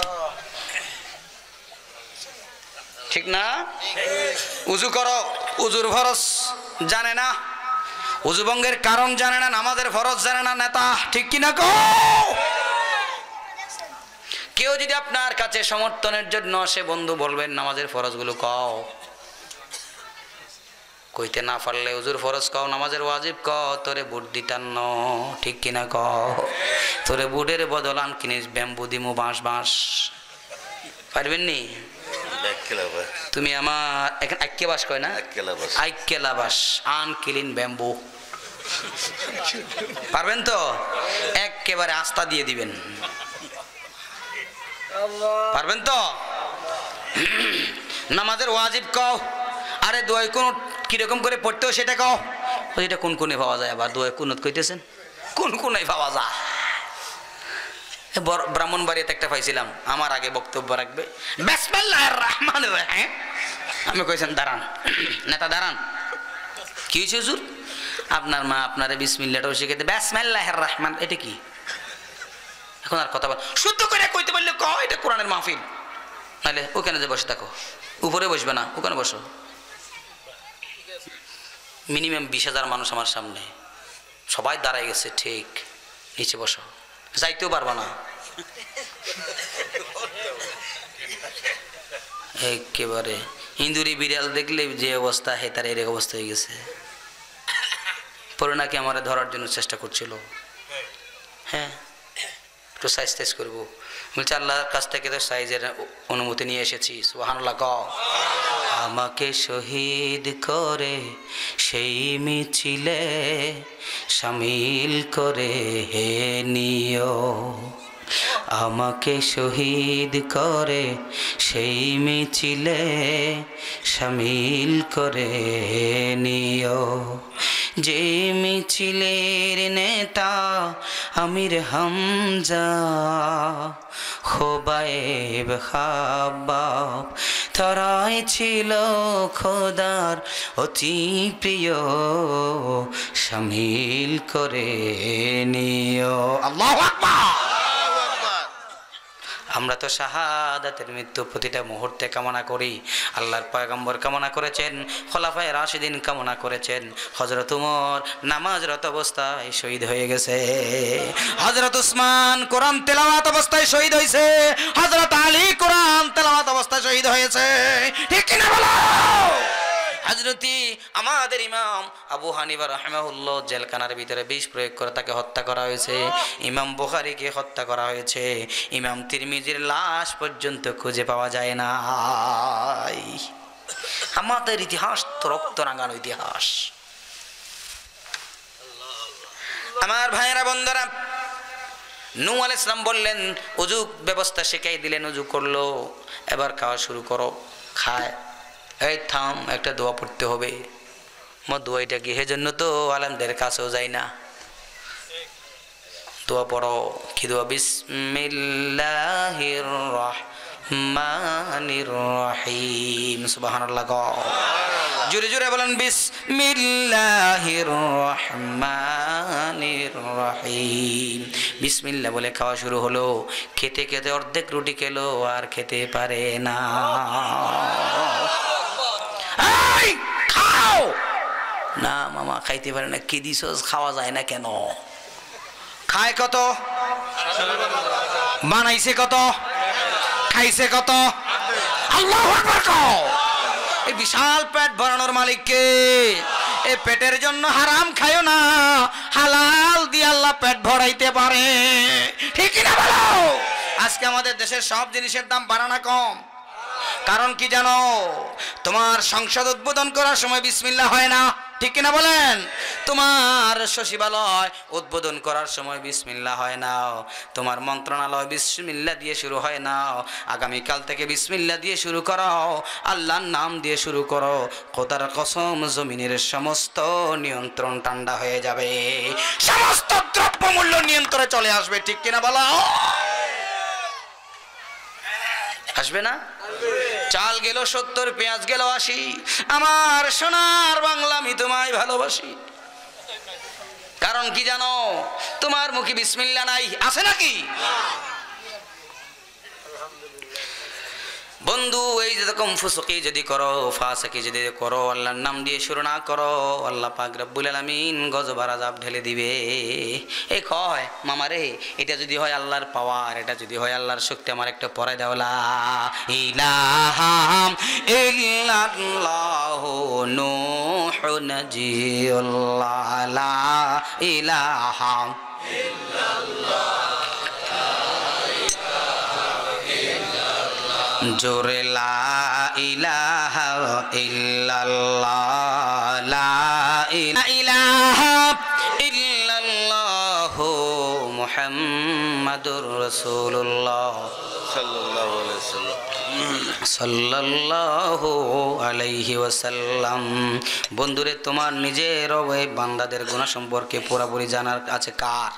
ঠিক না? উজু করো, উজুর ফরজ জানে না, উজু ভঙ্গের কারণ জানে না, নামাজের ফরজ জানে না নেতা। ঠিক কিনা কও? কেউ যদি আপনার কাছে সমর্থনের জন্য আসে, বন্ধু বলবেন নামাজের ফরজগুলো কও। কইতে না পারলে উজুর ফরজ কও, নামাজের ওয়াজিব কও, তোরে বুট দিতাম ন। ঠিক কিনা কও? তোরে বুটের বদল আন কিনিস ব্যাম্বু দিমু, বাঁশ বাঁশ। পারবেন নি? তুমি আমার এখানে আইক্যে বাস কয় না, আইক্যেলা বাস আন কিলিন ব্যাম্বু। পারবেন তো? একেবারে আস্থা দিয়ে দিবেন। পারবেন তো? নামাজের ওয়াজিব কও। আরে দোয়া কোন কিরকম করে পড়তেও সেটা কও। এটা কোন কোনে পাওয়া যায়? আবার দোয়া কুনত কইতেছেন, কোন কোনে পাওয়া যায়? ব্রাহ্মণবাড়িয়াতে একটা পাইছিলাম, আমার আগে বক্তব্য রাখবে, বিসমিল্লাহির রহমানির রহিম। আমি কইছেন দাঁড়ান নেতা দাঁড়ান। কি হয়েছে হুজুর? আপনার মা আপনারে বিসমিল্লাহটাও শিখাইতে, বিসমিল্লাহির রহমান, এটা কি? এখন আর কথা বল, শুদ্ধ করে কইতে পারলে কও এটা কোরআনের মাহফিল। নাহলে ওখানে যে বসে থাকো, উপরে বসবে না, ওখানে বসো। মিনিমাম 20,000 মানুষ আমার সামনে, সবাই দাঁড়ায় গেছে। ঠিক নিচে বসো, যাইতেও পারবা না। একেবারে ইন্দুরি বিড়াল দেখলে যে অবস্থা, হে তার এর অবস্থা হয়ে গেছে। পরে নাকি আমার ধরার জন্য চেষ্টা করছিল। হ্যাঁ, একটু সাইজ টাইজ করবো বলছে, আল্লাহর কাছ থেকে তো সাইজের অনুমতি নিয়ে এসেছি। সুবহানাল্লাহ। আমাকে শহীদ করে সেই মিছিলে শামিল করে হে নিও, আমাকে শহীদ করে সেই মিছিলে শামিল করে নিও, যে মিছিলের নেতা আমির হামজা খোবায়েব খাব্বাব, তারাই ছিল খোদার অতি প্রিয়, শামিল করে নিও। আল্লাহু আকবার। আমরা তো শাহাদাতের মৃত্যু প্রতিটা মুহূর্তে কামনা করি। আল্লাহর পয়গম্বর কামনা করেছেন, খোলাফায়ে রাশিদিন কামনা করেছেন। হযরত ওমর নামাজরত অবস্থায় শহীদ হয়ে গেছে, হযরত উসমান কোরআন তেলাওয়াত অবস্থায় শহীদ হয়েছে, হযরত আলী কোরআন তেলাওয়াত অবস্থায় শহীদ হয়েছে। ঠিক কি না বলো? হযরতি আমাদের ইমাম আবু হানিফা রাহিমাহুল্লাহ জেলখানার ভিতরে বিষ প্রয়োগ করে তাকে হত্যা করা হয়েছে। ইমাম বুখারীকে হত্যা করা হয়েছে। ইমাম তিরমিজির লাশ পর্যন্ত খুঁজে পাওয়া যায় না। আমাদের ইতিহাস তো রক্ত রাঙানো ইতিহাস। আমার ভাইয়েরা বন্ধুরা, নূহ আলাইহিস সালাম বললেন, ওযু ব্যবস্থা শিখাই দিলেন, ওযু করলো, এবার খাওয়া শুরু করো। খায়, এই থাম, একটা দোয়া পড়তে হবে। দোয়াইটা কি? সেজন্য তো আলেমদের কাছেও যাই না। দোয়া পড়ো। কি দোয়া? বিসমিল্লাহির রাহমানির রহিম। সুবহানাল্লাহ। জোরে জোরে বলেন, বিসমিল্লাহির রাহমানির রহিম। বিসমিল্লাহ বলে খাওয়া শুরু হলো। খেতে খেতে অর্ধেক রুটি খেলো, আর খেতে পারে না। খাও না মামা, খাইতে পারে না। কি দিছ? খাওয়া যায় না কেন? খায় কত? বানাইছে কত? খাইছে কত? আল্লাহু আকবার কও। এই বিশাল পেট ভরানোর মালিক কে? এই পেটের জন্য হারাম খায়ও না, হালাল দিয়ে আল্লাহ পেট ভরাইতে পারে। ঠিক না বলো? আজকে আমাদের দেশের সব জিনিসের দাম বাড়া না কম? কারণ কি জানো? তোমার সংসদ উদ্বোধন করার সময় বিসমিল্লাহ হয় না। ঠিক কিনা বলেন? তোমার সচিবালয় উদ্বোধন করার সময় বিসমিল্লাহ হয় না। তোমার মন্ত্রণালয় বিসমিল্লাহ দিয়ে শুরু হয় না। আগামীকাল থেকে বিসমিল্লাহ দিয়ে শুরু করো, আল্লাহর নাম দিয়ে শুরু করো। খোদার কসম, জমিনের সমস্ত নিয়ন্ত্রণ ঠান্ডা হয়ে যাবে, সমস্ত দ্রব্যমূল্য নিয়ন্ত্রণে চলে আসবে। ঠিক কিনা বলো? আসবে না? চাল গেল 70, পেঁয়াজ গেল 80। আমার সোনার বাংলা, আমি তোমায় ভালোবাসি। কারণ কি জানো? তোমার মুখে বিসমিল্লাহ নাই। আছে নাকি? বন্ধু, এই যেরকম ফুসুকি যদি করো, ফাসিকি যদি করো, আল্লাহর নাম দিয়ে শুরু না করো, আল্লাহ পাক রব্বুল আলামিন গজব আর আযাব ঢেলে দিবে। এই কয় মামা রে, এটা যদি হয় আল্লাহর পাওয়ার, এটা যদি হয় আল্লাহর শক্তি, আমার একটা পড়াই দাও, লা ইলাহা ইল্লাল্লাহু নূহু নাজিউল্লাহ, লা ইলাহা ইল্লাল্লাহ। জোরে লা ইলাহা ইল্লাল্লাহ, লা ইলাহা ইল্লাল্লাহ মুহাম্মাদুর রাসূলুল্লাহ সাল্লাল্লাহু আলাইহি ওয়াসাল্লাম। বন্ধুরে, তোমার নিজের ওই বান্দাদের গুনাহ সম্পর্কে পুরোপুরি জানার আছে কার?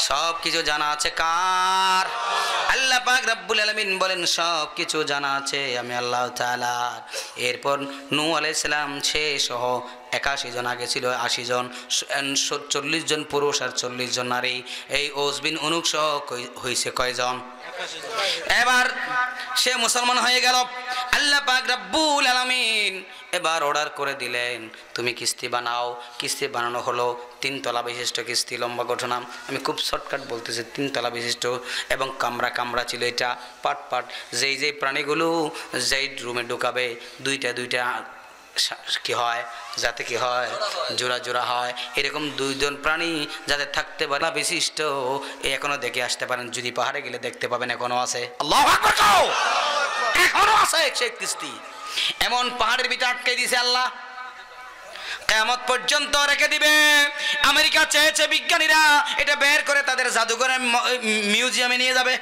সব কিছু জানা আছে কার? আল্লাহ পাক রব্বুল আলামিন বলেন সব কিছু জানা আছে আমি আল্লাহ তাআলা। এরপর নূহ আলাইহিস সালাম সে সহ 81 জন, আগে ছিল 80 জন, 40 জন পুরুষ আর 40 জন নারী। এই ওস বিন উনুক সহ হয়েছে কয়জন? এবার সে মুসলমান হয়ে গেল। আল্লাহ পাক রব্বুল আলামিন এবার অর্ডার করে দিলেন, তুমি কিস্তি বানাও। কিস্তি বানানো হলো 3 তলা বিশিষ্ট কিস্তি, লম্বা ঘটনা, আমি খুব শর্টকাট বলতেছে 3 তলা বিশিষ্ট এবং কামরা কামরা ছিল এটা পাট পাট যেই যেই প্রাণীগুলো যেই রুমে ঢুকাবে দুইটা কি হয় যাতে কি হয় জোড়া জোড়া হয় এরকম 2 জন প্রাণী যাতে থাকতে পারে না বিশিষ্ট এখনো দেখে আসতে পারেন যদি পাহাড়ে গেলে দেখতে পাবেন এখনো আছে আল্লাহু আকবার কও এখনো আছে সেই কিস্তি এমন পাহাড়ের ভিতরে আটকে দিয়েছে আল্লাহ কিয়ামত পর্যন্ত রেখে দিবে আমেরিকা চেয়েছে বিজ্ঞানীরা এটা বের করে তাদের জাদুঘরের মিউজিয়ামে নিয়ে যাবে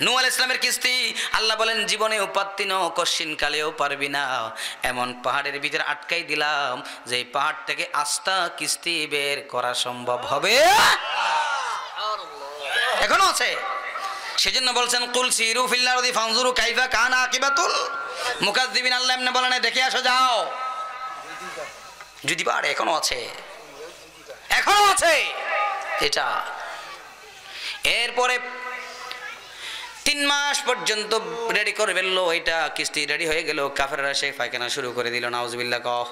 নূহ আলাইহিস সালামের কিস্তি আল্লাহ বলেন জীবনে উপাত্তি ন কশিন কালেও পারবি না এমন পাহাড়ের ভিতরে আটকাই দিলাম যে পাহাড় থেকে আস্থা কিস্তি বের করা সম্ভব হবে এখনো আছে সেজন্য বলছেন কুল সিরু ফিল আরদি ফানজুরু কাইফা কানা আকিবাতুল মুকাজ্জিবিন আল্লাহ এমনি বলেন দেখে আসো যাও যদি পারে এখনো আছে এটা এরপরে 3 মাস পর্যন্ত রেডি করে ফেললো এটা কিস্তি রেডি হয়ে গেল কাফেররা সেই পায়খানা শুরু করে দিল নাউজুবিল্লাহ কও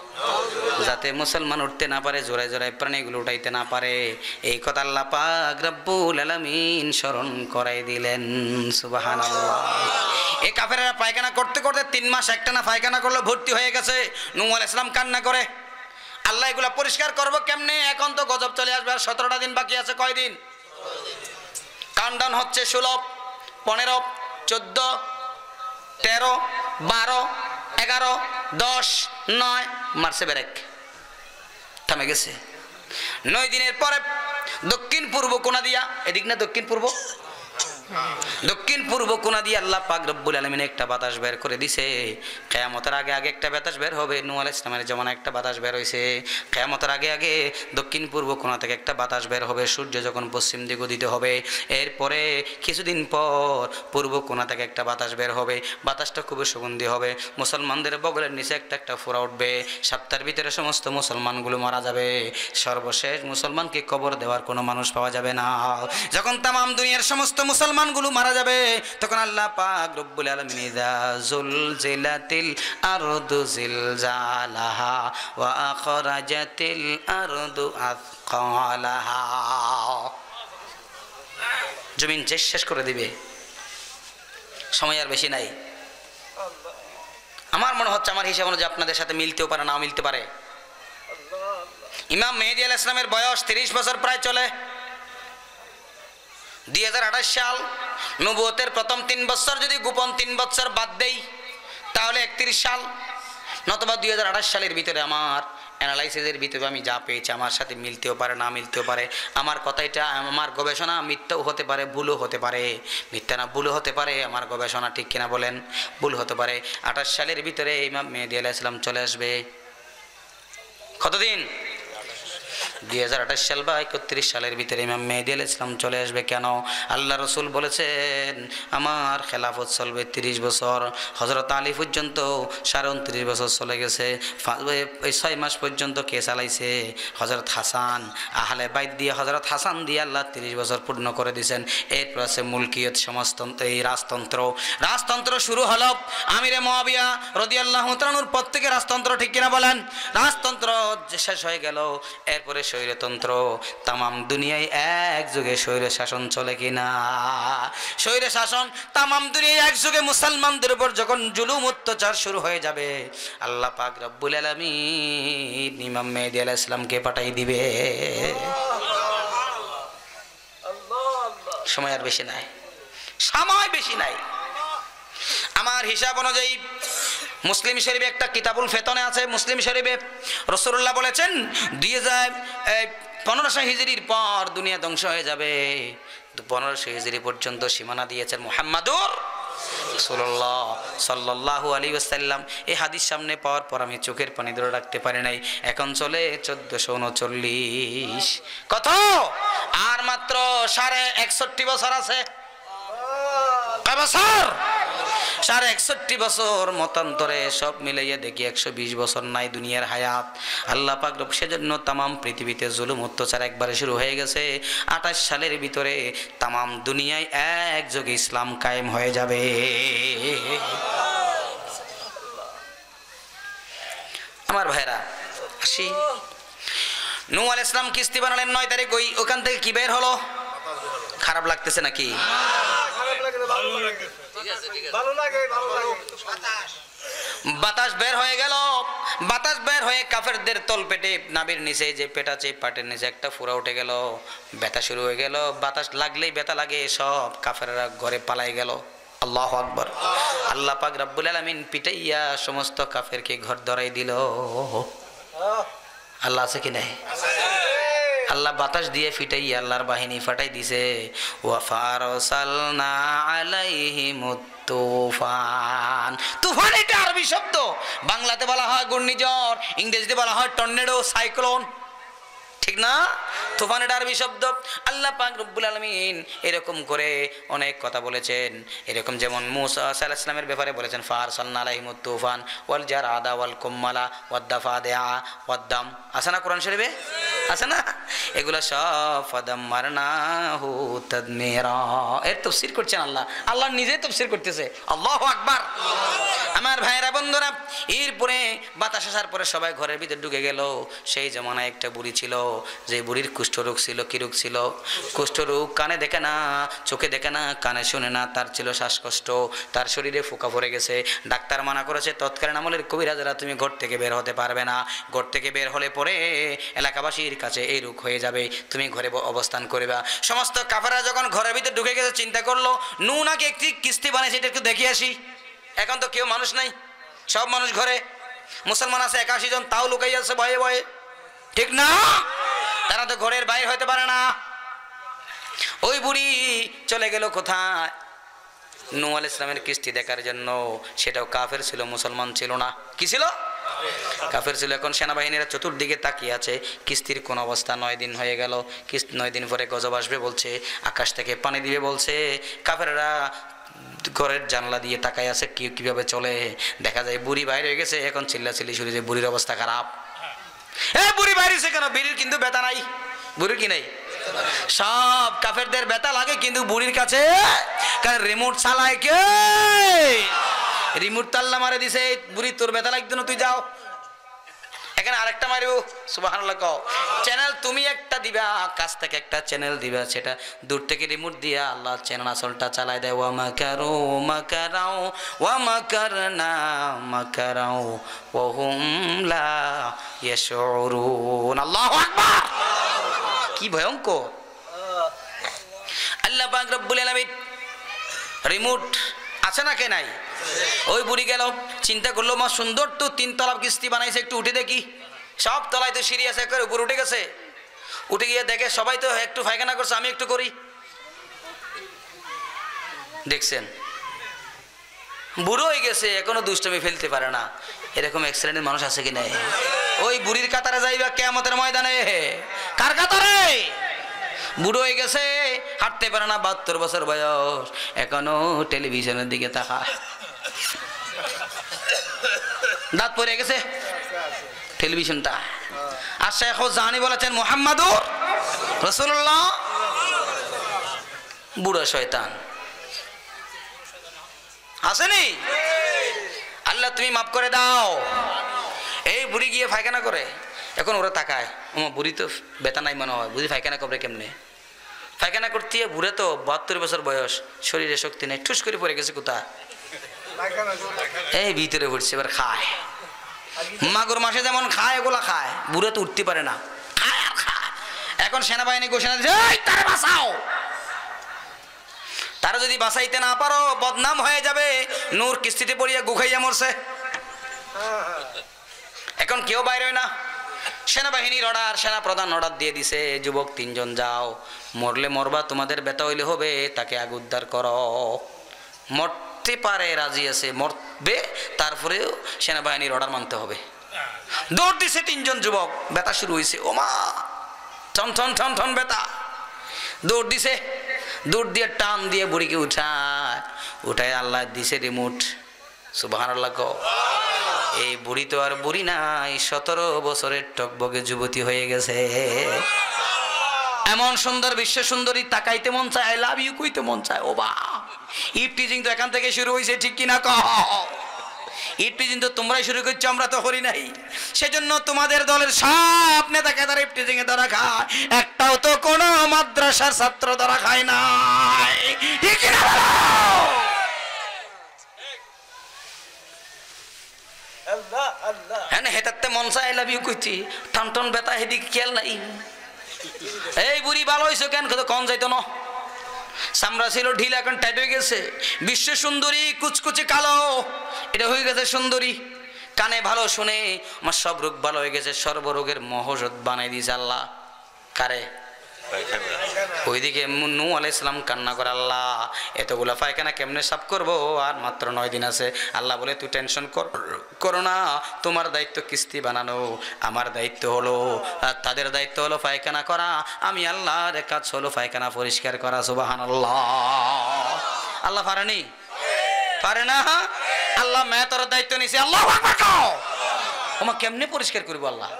যাতে মুসলমান উঠতে না পারে জোড়ায় জোড়ায় প্রাণীগুলো উঠাইতে না পারে এই কথা আল্লাহ পাক রব্বুল আলামিন স্মরণ করাই দিলেন সুবহানাল্লাহ এই কাফেররা পায়খানা করতে করতে 3 মাস একটানা পায়খানা করলো ভর্তি হয়ে গেছে নূহ আলাইহিস সালাম কান্না করে আল্লাহ এগুলা পরিষ্কার করব কেমনে এখন তো গজব চলে আসবে আর 17টা দিন বাকি আছে কয় দিন কাউন্টডাউন হচ্ছে 16 15 14 13 12 11 10 9 মার্চে ব্রেক থামে গেছে 9 দিনের পরে দক্ষিণ পূর্ব কোণা দিয়া এদিক না দক্ষিণ পূর্ব কোণা দিয়ে আল্লাহ পাক রব্বুল আলামিন একটা বাতাস বের করে দিছে কিয়ামতের আগে আগে একটা বাতাস বের হবে নূহ আলাইহিস সালামের জামানায় একটা বাতাস বের হইছে কিয়ামতের আগে আগে দক্ষিণ পূর্ব কোণা থেকে একটা বাতাস বের হবে সূর্য যখন পশ্চিম দিকে উদিত হবে এরপরে কিছুদিন পর পূর্ব কোণা থেকে একটা বাতাস বের হবে বাতাসটা খুব সুগন্ধি হবে মুসলমানদের বগলের নিচে একটা ফোঁড়া উঠবে সপ্তাহের ভিতরে সমস্ত মুসলমানগুলো মারা যাবে সর্বশেষ মুসলমানকে কবর দেওয়ার কোনো মানুষ পাওয়া যাবে না যখন তামাম দুনিয়ার সমস্ত মুসলমানগুলো মারা যাবে তখন আল্লাহ পাক রব্বুল আলামিন ইযা যুলজিলাতিল আরদু জিলজালাহা ওয়া আখরাজাতিল আরদু আথকালাহা জমিন শেষ করে দিবে সময় আর বেশি নাই আমার মনে হচ্ছে আমার হিসাব অনুযায়ী আপনাদের সাথে মিলতেও পারে না মিলতে পারে ইমাম মেহেদী আলাইহিস সালামের বয়স 30 বছর প্রায় চলে 2028 সাল নবুয়তের প্রথম 3 বছর যদি গোপন 3 বছর বাদ দেই তাহলে 31 সাল নতুবা 2028 সালের ভিতরে আমার অ্যানালাইসিসের ভিতরে আমি যা পেয়েছি আমার সাথে মিলতেও পারে না মিলতেও পারে আমার কথাটা আমার গবেষণা মিথ্যাও হতে পারে ভুলও হতে পারে মিথ্যা না ভুলও হতে পারে আমার গবেষণা ঠিক কিনা বলেন ভুল হতে পারে 28 সালের ভিতরে ইমাম মেহেদী আলাইহিস সালাম চলে আসবে কতদিন 2028 সাল বা 31 সালের ভিতরে ইমাম মেহেদী আলাইহিস সালাম চলে আসবে কেন আল্লাহ রাসূল বলেছেন আমার খেলাফত চলবে 30 বছর হযরত আলী পর্যন্ত 29.5 বছর চলে গেছে 6 মাস পর্যন্ত কে চালাইছে হযরত হাসান আহলে বাইত দিয়ে হযরত হাসান দিয়ে আল্লাহ 30 বছর পূর্ণ করে দিয়েছেন এরপর আছে মুলকিয়ত সমাজতন্ত্র এই রাজতন্ত্র শুরু হলো আমিরে মুয়াবিয়া রাদিয়াল্লাহু তাআলার পর থেকে রাজতন্ত্র ঠিক কিনা বলেন রাজতন্ত্র শেষ হয়ে গেল এরপরে স্বৈরতন্ত্র তামাম দুনিয়ায় এক যুগে স্বৈর শাসন চলে কিনা স্বৈর শাসন তামাম দুনিয়ায় এক যুগে মুসলমানদের উপর যখন জুলুম অত্যাচার শুরু হয়ে যাবে আল্লাহ পাক রব্বুল আলামিন ইমাম মেহেদী আলাইহিস সালামকে পাঠিয়ে দিবে সময় আর বেশি নাই আমার হিসাব অনুযায়ী মুসলিম শরীফে একটা কিতাবুল ফেতনে আছে মুসলিম শরীফে রাসূলুল্লাহ বলেছেন 1500 হিজরির পর দুনিয়া ধ্বংস হয়ে যাবে 1500 হিজরি পর্যন্ত সীমানা দিয়েছেন মুহাম্মাদুর রাসূলুল্লাহ সাল্লাল্লাহু আলাইহি ওয়াসাল্লাম এই হাদিস সামনে পাওয়ার পর আমি চোখের পানি ধরে রাখতে পারি নাই এখন চলে 1439 কত আর মাত্র 61 বছর আছে কয় বছর 61 বছর মতান্তরে সব মিলাইয়া দেখি 120 বছর নাই দুনিয়ার হায়াত আল্লাহ পাক রব সেজন্য তামাম পৃথিবীতে জুলুম অত্যাচার একবারে শুরু হয়ে গেছে 28 সালের ভিতরে তামাম দুনিয়ায় একযোগে ইসলাম কায়েম হয়ে যাবে আমার ভাইরা আসি নূহ আলাইহিস সালাম কিস্তি বানালেন 9 তারিখ, ওখান থেকে কি বের হলো? খারাপ লাগতেছে নাকি? বাতাস বের হয়ে গেল। বাতাস বের হয়ে কাফেরদের তল পেটে নাভির নিচে যে পেট আছে পাটের নিচে একটা ফুরা উঠে গেল, ব্যথা শুরু হয়ে গেল। বাতাস লাগলেই ব্যথা লাগে, সব কাফেররা ঘরে পালাই গেল। আল্লাহু আকবার। আল্লাহ পাক রব্বুল আলামিন পিটাইয়া সমস্ত কাফেরকে ঘর ধরাই দিল। আল্লাহ আছে কি নাই? আল্লাহ বাতাস দিয়ে ফিটাইয়া আল্লাহর বাহিনী ফাটাই দিছে। ওয়া ফারসালনা আলাইহিমুত তুফান। তুফান এটা আরবি শব্দ, বাংলাতে বলা হয় ঘূর্ণিঝড়, ইংরেজিতে বলা হয় টর্নেডো, সাইক্লোন, ঠিক না? তুফান এটা আরবি শব্দ। আল্লাহ পাক রব্বুল আলামিন এরকম করে অনেক কথা বলেছেন। এরকম যেমন মূসা আলাইহিস সালামের ব্যাপারে বলেছেন ফারসালনা আলাইহিমুত তুফান ওয়াল জারাদা ওয়াল কুম্মালা ওয়াদ দাফাদিআ ওয়াদ দাম। আছে না কোরআন শরীফে? আছে না? এগুলো সব ফাদাম্মারনাহু তাদমিরা। এর তাফসীর করছেন আল্লাহ, আল্লাহ নিজে তাফসীর করতেছে। আল্লাহু আকবার। আমার ভাইরা বন্ধুরা, এরপরে বাতাস আসার পরে সবাই ঘরের ভিতর ঢুকে গেল। সেই জমানায় একটা বুড়ি ছিল, যে বুড়ির কুষ্ঠরোগ ছিল। কি রোগ ছিল? কুষ্ঠরোগ। কানে দেখে না, চোখে দেখে না, কানে শুনে না, তার ছিল শ্বাসকষ্ট, তার শরীরে ফোঁকা পড়ে গেছে। ডাক্তার মানা করেছে তৎকালীন আমলের কবিরাজরা তুমি ঘর থেকে বের হতে পারবে না, ঘর থেকে বের হলে পরে এলাকাবাসীর কাছে এই রোগ হয়ে যাবে, তুমি ঘরে অবস্থান করবা। সমস্ত কাফেররা যখন ঘরের ভিতরে ঢুকে গেছে চিন্তা করলো নূহ নাকি একটি কিস্তি বানাইছে, এটা একটু দেখে আসি। এখন তো কেউ মানুষ নাই, সব মানুষ ঘরে। মুসলমান আছে 81 জন, তাও লুকাই আছে ভয়ে ভয়ে, ঠিক না? তারা তো ঘরের বাইরে হইতে পারে না। ওই বুড়ি চলে গেল কোথায়? নূহ আলাইহিস সালামের কিস্তি দেখার জন্য। সেটাও কাফের ছিল, মুসলমান ছিল না। কি ছিল? কাফের ছিল। এখন সেনাবাহিনীরা চতুর্দিকে তাকিয়ে আছে, কিস্তির কোন অবস্থা। 9 দিন হয়ে গেল, কিস্তি 9 দিন পরে গজব আসবে বলছে, আকাশ থেকে পানি দিবে বলছে। কাফেররা ঘরের জানলা দিয়ে তাকাই আছে কিভাবে চলে। দেখা যায় বুড়ি বাইরে হয়ে গেছে। এখন চিল্লাচিল্লি শুরু, যে বুড়ির অবস্থা খারাপ। বুড়ি বাইরে কেন? বুড়ির কিন্তু ব্যথা নাই। বুড়ির কি নাই? সব কাফেরদের ব্যথা লাগে, কিন্তু বুড়ির কাছে কারণ রিমোট চালায় কে? রিমোট তাল্লা মারে দিছে। বুড়ি তোর ব্যথা লাগতো না, তুই যাও। এখানে আরেকটা মারিও, সুবহানাল্লাহ কও। চ্যানেল তুমি একটা দিবা, কাছ থেকে একটা চ্যানেল দিবা, সেটা দূর থেকে রিমোট দিয়া আল্লাহ চ্যানেল আসলটা চালায় দেয়। ওয়া মাকারু মাকারাও ওয়া মাকারনা মাকারাও ওয়া হুম লা ইয়াশউরুন। আল্লাহু আকবার। কি ভয়ঙ্কর! আল্লাহ পাক রব্বুল আলামিন রিমোট আছে না কে নাই? ওই বুড়ি গেল, চিন্তা করলো মা সুন্দর তো 3 তলা কিস্তি বানাইছে, একটু উঠে দেখি। সব তলায় তো সিঁড়ি আছে, একবার উপর উঠে গেছে। উঠে গিয়ে দেখে সবাই তো একটু পায়খানা করছে, আমি একটু করি। দেখছেন, বুড়ো হয়ে গেছে, এখনো দুষ্টমি ফেলতে পারে না। এরকম এক্সিডেন্টের মানুষ আছে কি নাই? ওই বুড়ির কাতারে যাইবা কিয়ামতের ময়দানে। কার কাতারে? বুড়ো হয়ে গেছে, হাঁটতে পারে না, 72 বছর বয়স, এখনো টেলিভিশনের দিকে তাকায়। দাঁত পড়ে গেছে টেলিভিশনটা। আর শেখ জাহানি বলেছেন মুহাম্মাদুর রাসূলুল্লাহ। বুড়ো শয়তান আসেনি? আল্লাহ তুমি মাফ করে দাও। এই বুড়ি গিয়ে পায়খানা করে, এখন ওরা তাকায়, আমার বুড়ি তো ব্যথা নাই মনে হয়, বুড়ি পায়খানা করবে কেমনে? পায়খানা করতে বুড়ে তো 72 বছর বয়স, শরীরে শক্তি নেই, ঠুস করে পড়ে গেছে কোথায়? এই ভিতরে পড়ছে। এবার খায়, মাগুর মাসে যেমন খায় এগুলা খায়, বুড়ে তো উঠতে পারে না, খায় আর খায়। এখন সেনাবাহিনী ঘোষণা দিচ্ছে তারে বাঁচাও। তারা যদি বাঁচাইতে না পারো বদনাম হয়ে যাবে। নূর কিস্তিতে পড়িয়া গুখাইয়া মরছে। এখন কেউ বাইরে হয় না। সেনাবাহিনীর অর্ডার, সেনা প্রধান অর্ডার দিয়ে দিছে, যুবক 3 জন যাও, মরলে মরবা, তোমাদের ব্যথা হইলে হবে, তাকে আগে উদ্ধার করো। মরতে পারে, রাজি আছে, মরবে, তারপরেও সেনাবাহিনীর অর্ডার মানতে হবে। দৌড় দিছে 3 জন যুবক, ব্যথা শুরু হয়েছে, ওমা ঠন ঠন ঠন ঠন ব্যথা। দৌড় দিছে, দৌড় দিয়ে টান দিয়ে বুড়িকে উঠায় আল্লাহ দিছে রিমোট। সুবহানাল্লাহ কও। এই বুড়ি তো আর বুড়ি নাই, 17 বছরের টকবগে যুবতী হয়ে গেছে। এমন সুন্দর বিশ্ব সুন্দরী, তাকাইতে মন চায়, আই লাভ ইউ কইতে মন চায়। ও বা ইফ টিজিং তো এখান থেকে শুরু হয়েছে, ঠিক কিনা কও? ইফটিজিং তো তোমরাই শুরু করছো, আমরা তো করি নাই। সেজন্য তোমাদের দলের সব নেতা কেতারা ইফটিজিং এ ধরা খায়, একটাও তো কোনো মাদ্রাসার ছাত্র ধরা খায় নাই, ঠিক কি না বলো? হ্যাঁ হেতাতে মনসা আই লাভ ইউ কইছি, টন টন বেতা হেদিকে খেয়াল নাই। এই বুড়ি ভালো হয়েছে কেন, কন যাইতো না, চামড়া ছিল ঢিল, এখন টাইট হয়ে গেছে। বিশ্ব সুন্দরী কুচকুচে কালো, এটা হয়ে গেছে সুন্দরী। কানে ভালো শুনে আমার সব রোগ ভালো হয়ে গেছে, সর্বরোগের মহৌষধ বানাই দিয়েছে আল্লাহ। কারে? ওইদিকে নূহ আলাইহিস সালাম কান্না করে, আল্লাহ এতগুলা পায়খানা কেমনে সাফ করবো, আর মাত্র 9 দিন আছে। আল্লাহ বলে তুই টেনশন করো না, তোমার দায়িত্ব কিস্তি বানানো, আমার দায়িত্ব হলো, তাদের দায়িত্ব হলো পায়খানা করা, আমি আল্লাহর কাজ হলো পায়খানা পরিষ্কার করা। সুবহানাল্লাহ। আল্লাহ পারেনি? পারে না। আল্লাহ মেয়েতর দায়িত্ব নিছে। আল্লাহু আকবার কও। ওমা কেমনে পরিষ্কার করবো আল্লাহ?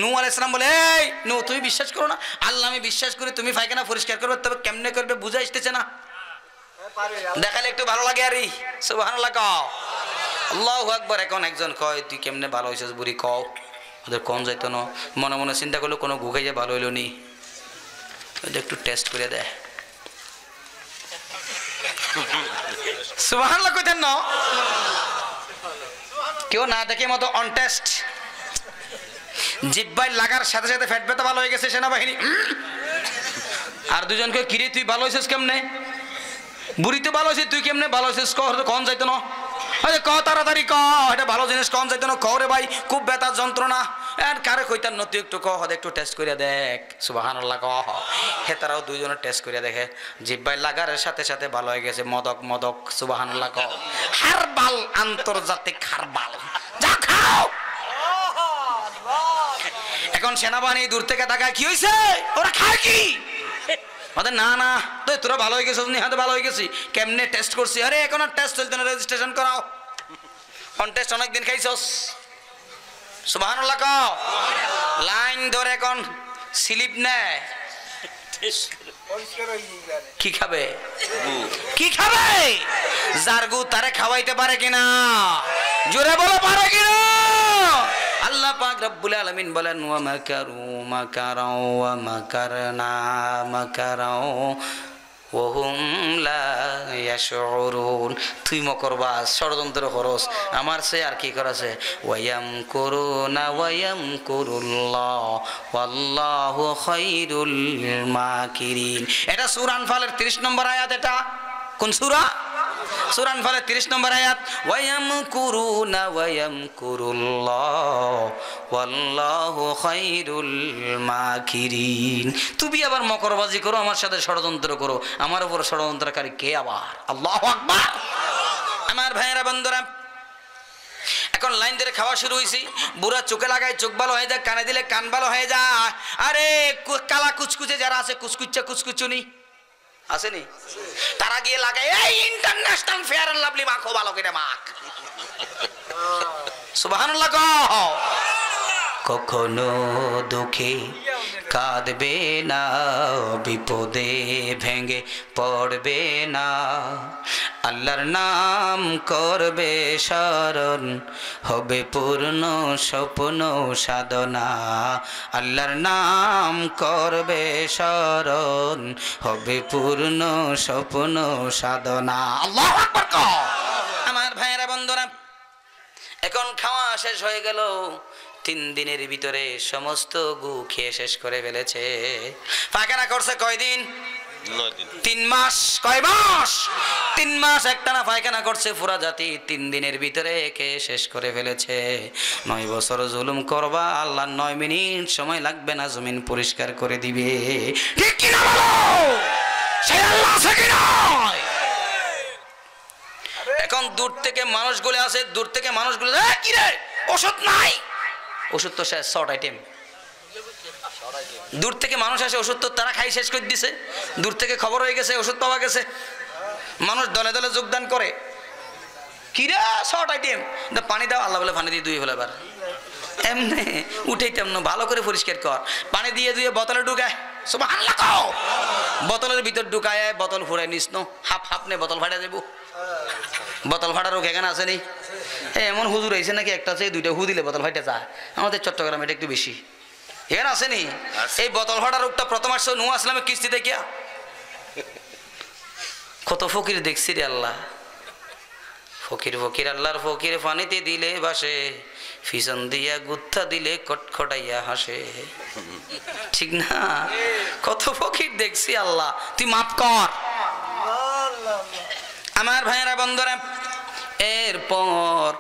নূহ আলাইহিস সালাম বলে, এই নূহ তুমি বিশ্বাস করো না, আল্লাহ আমি বিশ্বাস করি তুমি পায়খানা পরিষ্কার করবে, তবে কেমনে করবে বুঝা আসতেছে না, দেখালে একটু ভালো লাগে। আরে সুবহানাল্লাহ কও। আল্লাহু আকবার। এখন একজন কয় তুই কেমনে ভালো হইছিস বুড়ি কও, ওদের কোন যাইতো না, মনে মনে চিন্তা করলো কোনো গুখাই যে ভালো হইলো নি, একটু টেস্ট করে দেয়। সুবহানাল্লাহ কইতেন না, কেউ না দেখে মতো অন টেস্ট। জিব্বাই লাগার সাথে সাথে ফ্যাট ব্যথা ভালো হয়ে গেছে সেনাবাহিনী। আর দুজনকে কিরে তুই ভালো হয়েছিস কেমনে, বুড়ি তো ভালো হয়েছিস, তুই কেমনে ভালো হয়েছিস কন যাইতো না, আরে ক তাড়াতাড়ি ক, এটা ভালো জিনিস কন যাইতো না, ক রে ভাই খুব ব্যথা যন্ত্রণা। আর কারে কইতার না তুই একটু ক, একটু টেস্ট করিয়া দেখ। সুবহানাল্লাহ ক। হে তারাও দুইজনে টেস্ট করিয়া দেখে, জিব্বাই লাগার সাথে সাথে ভালো হয়ে গেছে। মদক। সুবহানাল্লাহ ক। হারবাল, আন্তর্জাতিক হারবাল, যা খাও। এখন সেনাবাহিনী দূর থেকে তাকায়, কি হয়েছে, ওরা খায় কি? ওদের না না তো তোরা ভালো হয়ে গেছিস, হাতে ভালো হয়ে গেছি, কেমনে টেস্ট করছি? আরে এখন আর টেস্ট চলতে না, রেজিস্ট্রেশন করাও। অন টেস্ট অনেকদিন খাইছস। সুবহানাল্লাহ কও। লাইন ধরে এখন স্লিপ নেয়, কি খাবে, কি খাবে? জারগু তারে খাওয়াইতে পারে কিনা, জোরে বলো পারে কিনা? আল্লাহ পাক রব্বুল আলামিন বলেন, ওয়া মাকারু মাকারাও ওয়া মাকারনা মাকারাও ওয়া হুম লা ইয়াশউরুন। তুই মকরবা ষড়যন্ত্র করস, আমার সে আর কি করেছে? ওয়ায়াম কুরুনা ওয়ায়াম কুরুল্লাহ ওয়াল্লাহু খায়রুল মাকিরিন। এটা সূরা আনফালের 30 নম্বর আয়াত। এটা কোন সূরা? সূরা আনফালের 30 নম্বর আয়াত। ওয়ায়ামকুরুনা ওয়ায়ামকুরুল্লাহ ওয়াল্লাহু খায়রুল মাকিরিন। তুমি আবার মকরবাজি করো, আমার সাথে ষড়যন্ত্র করো, আমার উপর ষড়যন্ত্রকারী কে আবার? আল্লাহু আকবার। আমার ভাইয়েরা বন্ধুরা, এখন লাইন ধরে খাওয়া শুরু হয়েছি। বুড়া চোখে লাগায় চোখ ভালো হয়ে যায়, কানে দিলে কান ভালো হয়ে যায়। আরে কালা কুচকুচে যারা আছে, কুচকুচুনি আসেনি, তারা গিয়ে লাগায় এই ইন্টারন্যাশনাল ফেয়ার এন্ড লাভলি মাখো, ভালো করে মাখ। সুবহানাল্লাহ। কখনো দুঃখে কাঁদবে না, বিপদে ভেঙে পড়বে না, আল্লাহর নাম করবে স্মরণ, হবে পূর্ণ স্বপ্ন সাধনা। আল্লাহর নাম করবে স্মরণ, হবে পূর্ণ স্বপ্ন সাধনা। আল্লাহু আকবার। আমার ভাইয়েরা বন্ধুরা, এখন খাওয়া শেষ হয়ে গেল। 3 দিনের ভিতরে সমস্ত গু খেয়ে শেষ করে ফেলেছে। পায়খানা করছে কয়দিন? 9 দিন। 3 মাস। কয় মাস? 3 মাস একটানা পায়খানা করছে পুরা জাতি, 3 দিনের ভিতরে খেয়ে শেষ করে ফেলেছে। 9 বছর জুলুম করবা, আল্লাহ 9 মিনিট সময় লাগবে না, জমিন পরিষ্কার করে দিবে। ঠিক কি না বলো? সেই আল্লাহ আছে কি নয়? এখন দূর থেকে মানুষগুলো আসে, দূর থেকে মানুষগুলো, কি রে ওষুধ নাই? ওষুধ তো শেষ, শর্ট আইটেম। দূর থেকে মানুষ আসে, ওষুধ তো তারা খাই শেষ করে দিছে। দূর থেকে খবর হয়ে গেছে ওষুধ পাওয়া গেছে, মানুষ দলে দলে যোগদান করে। কিরা শর্ট আইটেম, পানি দাও, আল্লাহ বলে পানি দিয়ে ধুয়ে ফেলে। এবার এমনি উঠেইতাম না, ভালো করে পরিষ্কার কর, পানি দিয়ে ধুয়ে বোতলে ঢুকায়। সুবহানাল্লাহ কও বোতলের ভিতর ঢুকায় বোতল ফুরাই নিস নো হাফ হাফ নে বোতল ফাটা দেব বোতল ফাটার রোগ এখানে আছে নি এমন হুজুর আইছে নাকি একটা আছে দুইটা হু দিলে বোতল ফাইটা যায় আমাদের চট্টগ্রামে এটা একটু বেশি এখানে আছে নি এই বোতল ফাটা রোগটা প্রথম আসছে নূহ আসলামের কিস্তি দেখিয়া কত ফকির দেখছি রে আল্লাহ ফকির ফকির আল্লাহর ফকির পানিতে দিলে বাসে ফিসন দিয়া গুত্থা দিলে কটখটাইয়া হাসে ঠিক না কত ফকির দেখছি আল্লাহ তুই মাফ কর আমার ভাইয়েরা বন্ধুরা এরপর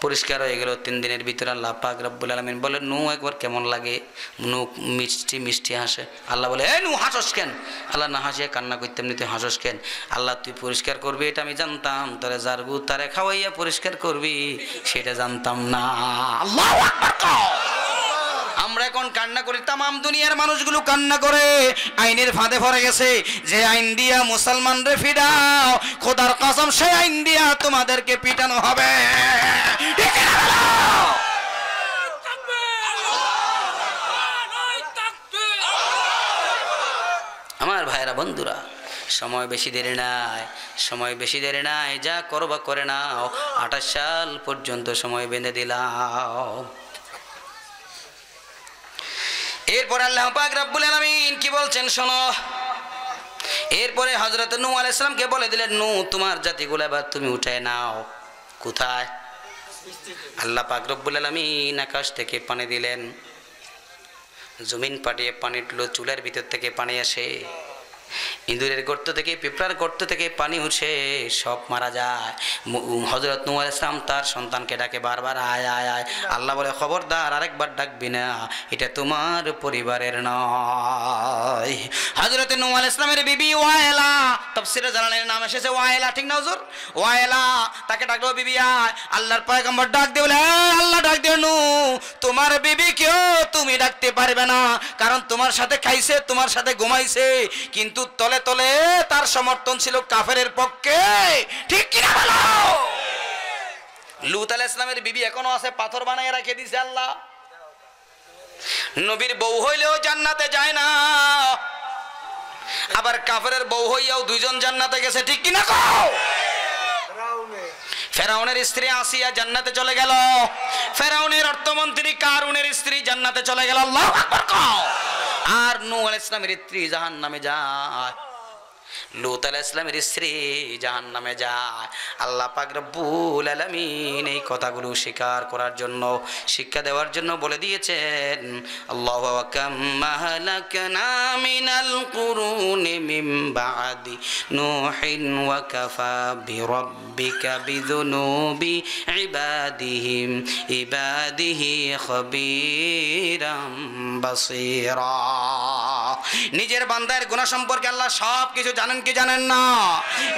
পরিষ্কার হয়ে গেল 3 দিনের ভিতরে আল্লাহ পাক রব্বুল আলামিন বলে নূহ একবার কেমন লাগে নূহ মিষ্টি মিষ্টি হাসে আল্লাহ বলে এই নূহ হাসস কেন আল্লাহ না হাসিয়া কান্না করতাম নি তুই হাসস কেন আল্লাহ তুই পরিষ্কার করবি এটা আমি জানতাম তোরে জারগু তারে খাওয়াইয়া পরিষ্কার করবি সেটা জানতাম না আল্লাহু আকবার আমরা এখন কান্না করি তামাম দুনিয়ার মানুষগুলো কান্না করে আইনের ফাঁদে পড়ে গেছে যে আইন দিয়া মুসলমানরে ফিরাও খোদার কসম সেই আইন দিয়া তোমাদেরকে পিটানো হবে আমার ভাইরা বন্ধুরা সময় বেশি দেরি নাই সময় বেশি দেরি নাই যা করবা করে নাও 28 সাল পর্যন্ত সময় বেঁধে দিলাও এরপর আল্লাহ পাক রব্বুল আলামিন কি বলছেন শোনো এরপরে হযরত নূহ আলাইহিস সালামকে বলে দিলেন নূহ তোমার জাতিগুলো এবার তুমি উঠায় নাও কোথায় আল্লাহ পাক রব্বুল আলামিন আকাশ থেকে পানি দিলেন জমিন পাটিয়ে পানি উঠলো চুলার ভিতর থেকে পানি আসে ইঁদুরের গর্ত থেকে পিঁপড়ার গর্ত থেকে পানি উঠে সব মারা যায় হযরত নূহ আলাইহিস সালাম তার সন্তানকে ডাকে বারবার আয় আয় আয় আল্লাহ বলে খবরদার আরেকবার ডাকবি না এটা তোমার পরিবারের নয় হযরত নূহ আলাইহিস সালামের বিবি ওয়াইলা তাফসীরে জালালের নাম এসেছে ওয়াইলা ঠিক না হুজুর ওয়াইলা তাকে ডাকলো বিবি আয় আল্লাহর পয়গম্বর ডাক দিয়ে বলে আল্লাহ ডাক দিও নূহ তোমার বিবি কেউ তুমি ডাকতে পারবে না কারণ তোমার সাথে খাইছে তোমার সাথে ঘুমাইছে কিন্তু তলে তলে তার সমর্থন ছিল কাফেরের পক্ষে ঠিক কি না বলো লূত আলাইহিস সালামের বিবি এখনো আছে পাথর বানায় রেখে দিয়েছে আল্লাহ নবীর বউ হইলেও জান্নাতে যায় না আবার কাফেরের বউ হইয়াও দুইজন জান্নাতে গেছে ঠিক কি না কও ফেরাউনের স্ত্রী আসিয়া জান্নাতে চলে গেল ফেরাউনের অর্থমন্ত্রী কারুনের স্ত্রী জান্নাতে চলে গেল আল্লাহু আকবার কও আর নূহ আলাইহিস সালামের স্ত্রী জাহান্নামে যায় লূত আলাইহিস সালামের স্ত্রী জাহান্নামে যায় আল্লাহ পাক রব্বুল আলামিন এই কথাগুলো স্বীকার করার জন্য শিক্ষা দেওয়ার জন্য বলে দিয়েছেন আল্লাহু কাম মাহলাকনা মিনাল কুরুনি মিন বাদি নূহিন ওয়া কাফা বিরাব্বিকা বিযুনুবি ইবাদিহি খবীরাম বাসীরা নিজের বান্দার গুনাহ সম্পর্কে আল্লাহ সব কিছু জানেন কি জানেন না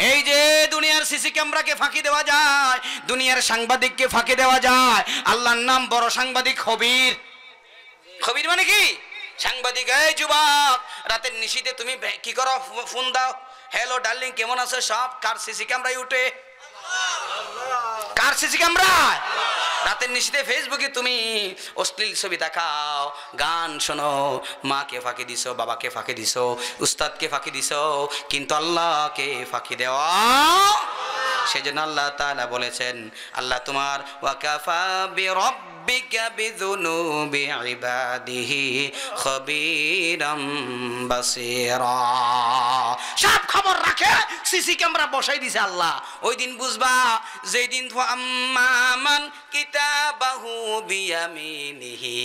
এই যে দুনিয়ার সিসি ক্যামেরাকে ফাঁকি দেওয়া যায় দুনিয়ার সাংবাদিককে ফাঁকি দেওয়া যায় আল্লাহর নাম বড় সাংবাদিক খবীর খবীর মানে কি সাংবাদিক এই যুবক রাতের নিশিতে তুমি কি করো ফোন দাও হ্যালো ডার্লিং কেমন আছো সব কার সিসি ক্যামেরায় উঠে কার সিসি ক্যামেরায় রাতের নিশিতে ফেসবুকে তুমি অশ্লীল ছবি দেখাও গান শোনো মাকে ফাঁকি দিছো বাবাকে ফাঁকি দিছো উস্তাদকে ফাঁকি দিছো কিন্তু আল্লাহকে ফাঁকি দেওয়া সেজন্য আল্লাহ তাআলা বলেছেন আল্লাহ তোমার ওয়াকাফা বিরাব্বিকা বিযুনুবি ইবাদিহি খবীরাম বাসীরা সব খবর রাখে সিসি ক্যামেরা বসাই দিয়েছে আল্লাহ ওই দিন বুঝবা যেই দিন আম্মান কিতাবাহু বিয়ামিনিহি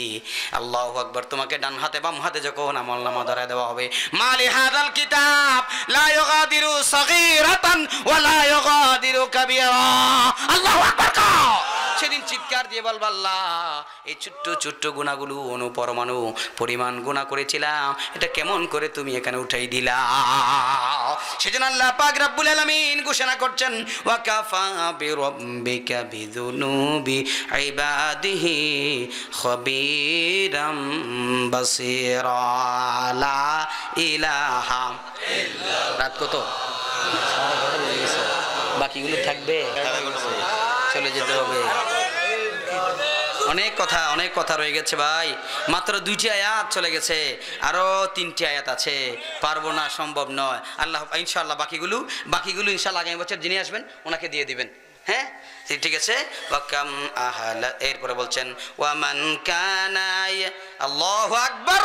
আল্লাহু আকবার তোমাকে ডান হাতে বাম হাতে যখন আমলনামা ধরায় দেওয়া হবে মালি হাযাল কিতাব লা ইউগাদিরু সাগীরাতান ওয়া লা ইউগাদিরু কাবীরা আল্লাহু আকবার সেদিন চিৎকার দিয়ে বলবা আল্লাহ এই ছোট্ট ছোট্ট গুনাহগুলো অনুপরমাণু পরিমাণ গুনাহ করেছিলাম এটা কেমন করে তুমি এখানে উঠাই দিলা সেজন্য আল্লাহ পাক রব্বুল আলামিন ঘোষণা করছেন ওয়া কাফা বিরাব্বিকা বিযুনুবি ইবাদিহি খবীরাম বাসীরা লা ইলাহা ইল্লাল্লাহ রাত কত বাকিগুলো থাকবে চলে যেতে হবে অনেক কথা রয়ে গেছে ভাই, মাত্র 2টি আয়াত চলে গেছে, আরো 3টি আয়াত আছে, পারবো না, সম্ভব নয়। আল্লাহ ইনশাআল্লাহ বাকিগুলো ইনশাআল্লাহ আগামী বছর যিনি আসবেন ওনাকে দিয়ে দিবেন। হ্যাঁ ঠিক আছে। ওয়াকাম আহলা, এরপরে বলছেন ওয়ামান কানা, আল্লাহু আকবার,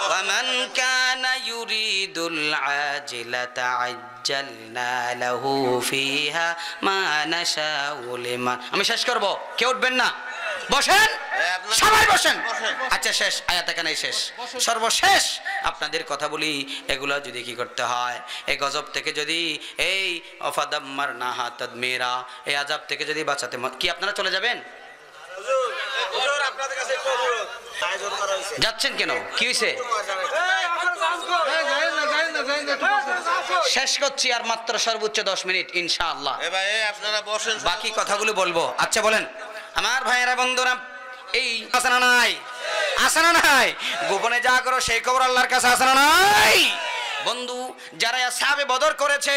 ওয়ামান কানা ইউরিদুল আজিলাতা আজ্জালনা লাহু ফিহা মা নাশাউ লিমান। আমি শেষ করব, কেউ উঠবেন না, বসেন সবাই বসেন। আচ্ছা শেষ আয়াত এখানেই শেষ, সর্বশেষ আপনাদের কথা বলি, এগুলো যদি কি করতে হয়, এই গজব থেকে যদি, এই অফাদাম্মার নাহা তাদমিরা, এই আযাব থেকে যদি বাঁচাতে, কি আপনারা চলে যাবেন? যাচ্ছেন কেন, কি হয়েছে? শেষ করছি আর মাত্র সর্বোচ্চ 10 মিনিট ইনশাআল্লাহ, বাকি কথাগুলো বলবো। আচ্ছা বলেন আমার ভাইয়েরা বন্ধুরা, এই আছে না নাই? আছে না নাই? গোপনে যা করো সেই খবর আল্লাহর কাছে আছে না নাই? বন্ধু যারা আসহাবে বদর করেছে,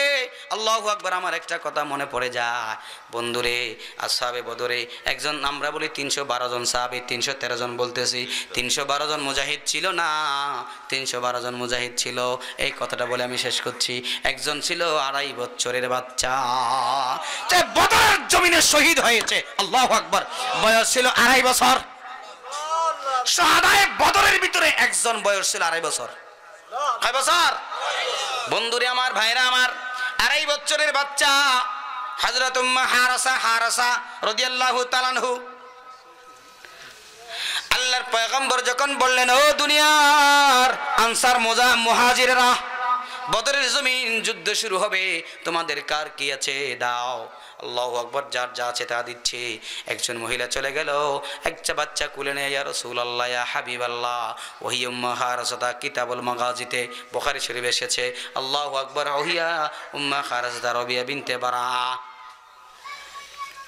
আল্লাহু আকবার, আমার একটা কথা মনে পড়ে যায় বন্ধুরে, আসহাবে বদরে একজন, আমরা বলি 312 জন সাহাবী, 313 জন বলতেছি, 312 জন মুজাহিদ ছিল না, 312 জন মুজাহিদ ছিল। এই কথাটা বলে আমি শেষ করছি। একজন ছিল 2.5 বছরের বাচ্চা, যে বদরের জমিনে শহীদ হয়েছে, আল্লাহু আকবার, বয়স ছিল 2.5 বছর। শাহাদায়ে বদরের ভিতরে একজন বয়স ছিল 2.5 বছর। কয় বছর? বন্ধুরে আমার, ভাইরা আমার, 2.5 বছরের বাচ্চা হযরত উম্মে হারাসা রাদিয়াল্লাহু তাআলা আনহু, আল্লাহর পয়গম্বর যখন বললেন, ও দুনিয়ার আনসার মুহাজিরেরা, বদরের জমিন যুদ্ধ শুরু হবে, তোমাদের কার কি আছে দাও। আল্লাহু আকবার, যার যা আছে তা দিচ্ছে। একজন মহিলা চলে গেল, একটা বাচ্চা কুলে নেয়, ইয়া রাসূলুল্লাহ, ইয়া হাবিবাল্লাহ, ওহি উম্মে হারাসা, কিতাবুল মাগাজিতে বুখারী শরীফ এসেছে। আল্লাহু আকবার, ওহিয়া উম্মে হারাসা রাবিয়া বিনতে বারা,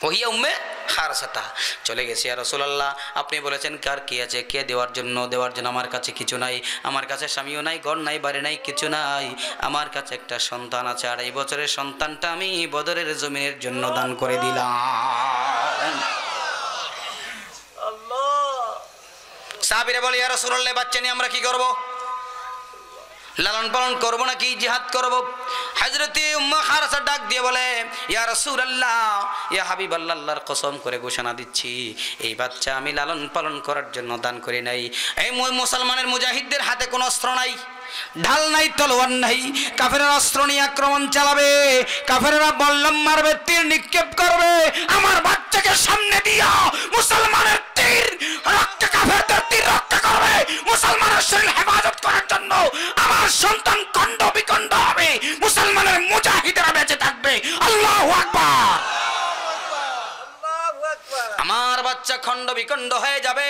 ওহিয়া উম্মে হারাসাতা। চলে গেছে, ইয়া রাসূলুল্লাহ, আপনি বলেছেন কার কি আছে, কে দেওয়ার জন্য আমার কাছে কিছু নাই, আমার কাছে স্বামীও নাই, ঘর নাই, বাড়ি নাই, কিছু নাই, আমার কাছে একটা সন্তান আছে, 2.5 বছরের সন্তানটা আমি বদরের জমিনের জন্য দান করে দিলাম। সাহাবীরা বলে, ইয়া রাসূলুল্লাহ, বাচ্চা নিয়ে আমরা কি করব? লালন পালন করবো নাকি জিহাদ করব? হযরতে উম্মে হারাসা ডাক দিয়ে বলে, ইয়া রাসূলুল্লাহ, ইয়া হাবিবাল্লাহ, আল্লাহর কসম করে ঘোষণা দিচ্ছি, এই বাচ্চা আমি লালন পালন করার জন্য দান করি নাই। এই মুসলমানের মুজাহিদদের হাতে কোনো অস্ত্র নাই, ঢাল নাই, তলোয়ার নাই, কাফেররা অস্ত্র নিয়ে আক্রমণ চালাবে, কাফেররা বল্লম মারবে, তীর নিক্ষেপ করবে, আমার বাচ্চাকে সামনে দিয়া মুসলমানের তীর রক্ত, কাফেরদের তীর রক্ষা করবে, মুসলমানের শরীর হেফাজত করার জন্য আমার সন্তান খণ্ড বিখণ্ড হবে, মুসলমানের মুজাহিদরা বেঁচে থাকবে। আল্লাহু আকবার। আমার বাচ্চা খণ্ড বিখণ্ড হয়ে যাবে,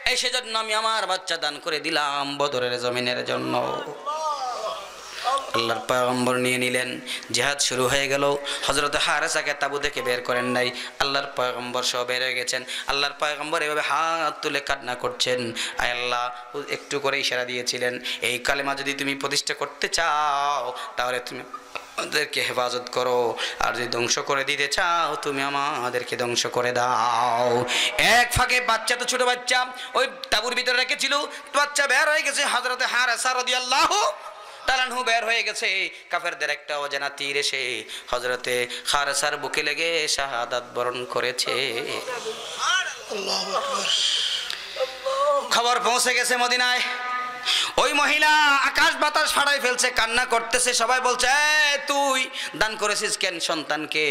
এই সেজন্য আমি আমার বাচ্চা দান করে দিলাম বদরের জমিনের জন্য। আল্লাহর পয়গম্বর নিয়ে নিলেন, জিহাদ শুরু হয়ে গেল। হযরত হারেসাকে তাবু থেকে বের করেন নাই, আল্লাহর পয়গম্বর সহ বের হয়ে গেছেন। আল্লাহর পয়গম্বর এভাবে হাত তুলে কান্না করছেন, আয় আল্লাহ, একটু করে ইশারা দিয়েছিলেন, এই কালেমা যদি তুমি প্রতিষ্ঠা করতে চাও তাহলে তুমি আমাদেরকে হেফাজত করো, আর যদি ধ্বংস করে দিতে চাও তুমি আমাদেরকে ধ্বংস করে দাও। এক ফাঁকে বাচ্চা, তো ছোট বাচ্চা, ওই তাবুর ভিতরে রেখেছিল, বাচ্চা বের হয়ে গেছে, হযরত হারেসা রাদিয়াল্লাহু তাআলা আনহু বের হয়ে গেছে। কাফেরদের একটা অজানা তীর এসে হযরতে হারেসার বুকে লেগে শাহাদাত বরণ করেছে। আল্লাহু আকবার। খবর পৌঁছে গেছে মদিনায়, ওই মহিলা আকাশ বাতাস ফাড়াই ফেলছে, কান্না করতেছে। সবাই বলছে, তুই দান করেছিস কেন সন্তানকে?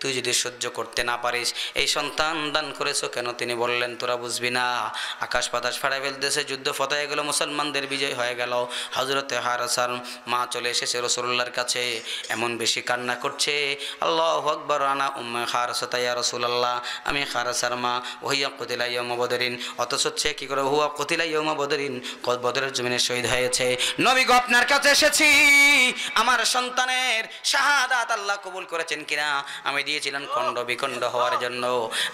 তুই যদি সহ্য করতে না পারিস, এই সন্তান দান করেছো কেন? তিনি বললেন, তোরা বুঝবি না। আকাশ বাতাস ফাড়াই ফেলতেছে, যুদ্ধ ফতায় গেল, মুসলমানদের বিজয় হয়ে গেল। হযরতে হারেসার মা চলে এসেছে রাসূলুল্লাহর কাছে, এমন বেশি কান্না করছে, আল্লাহু আকবার, আনা উম্মে হারেসা ইয়া রাসূলুল্লাহ, আমি হারেসার মা, ওহিয়া কুতিলা ইয়াউমা বদরিন, অথচ সে কি করে হুয়া কুতিলা ইয়াউমা বদরিন, বদরের জমিনে শহীদ হয়েছে। নবী গো আপনার কাছে এসেছি, আমার সন্তানের শাহাদাত আল্লাহ কবুল করেছেন কিনা। আমি দিয়েছিলাম খণ্ড বিখণ্ড হওয়ার জন্য,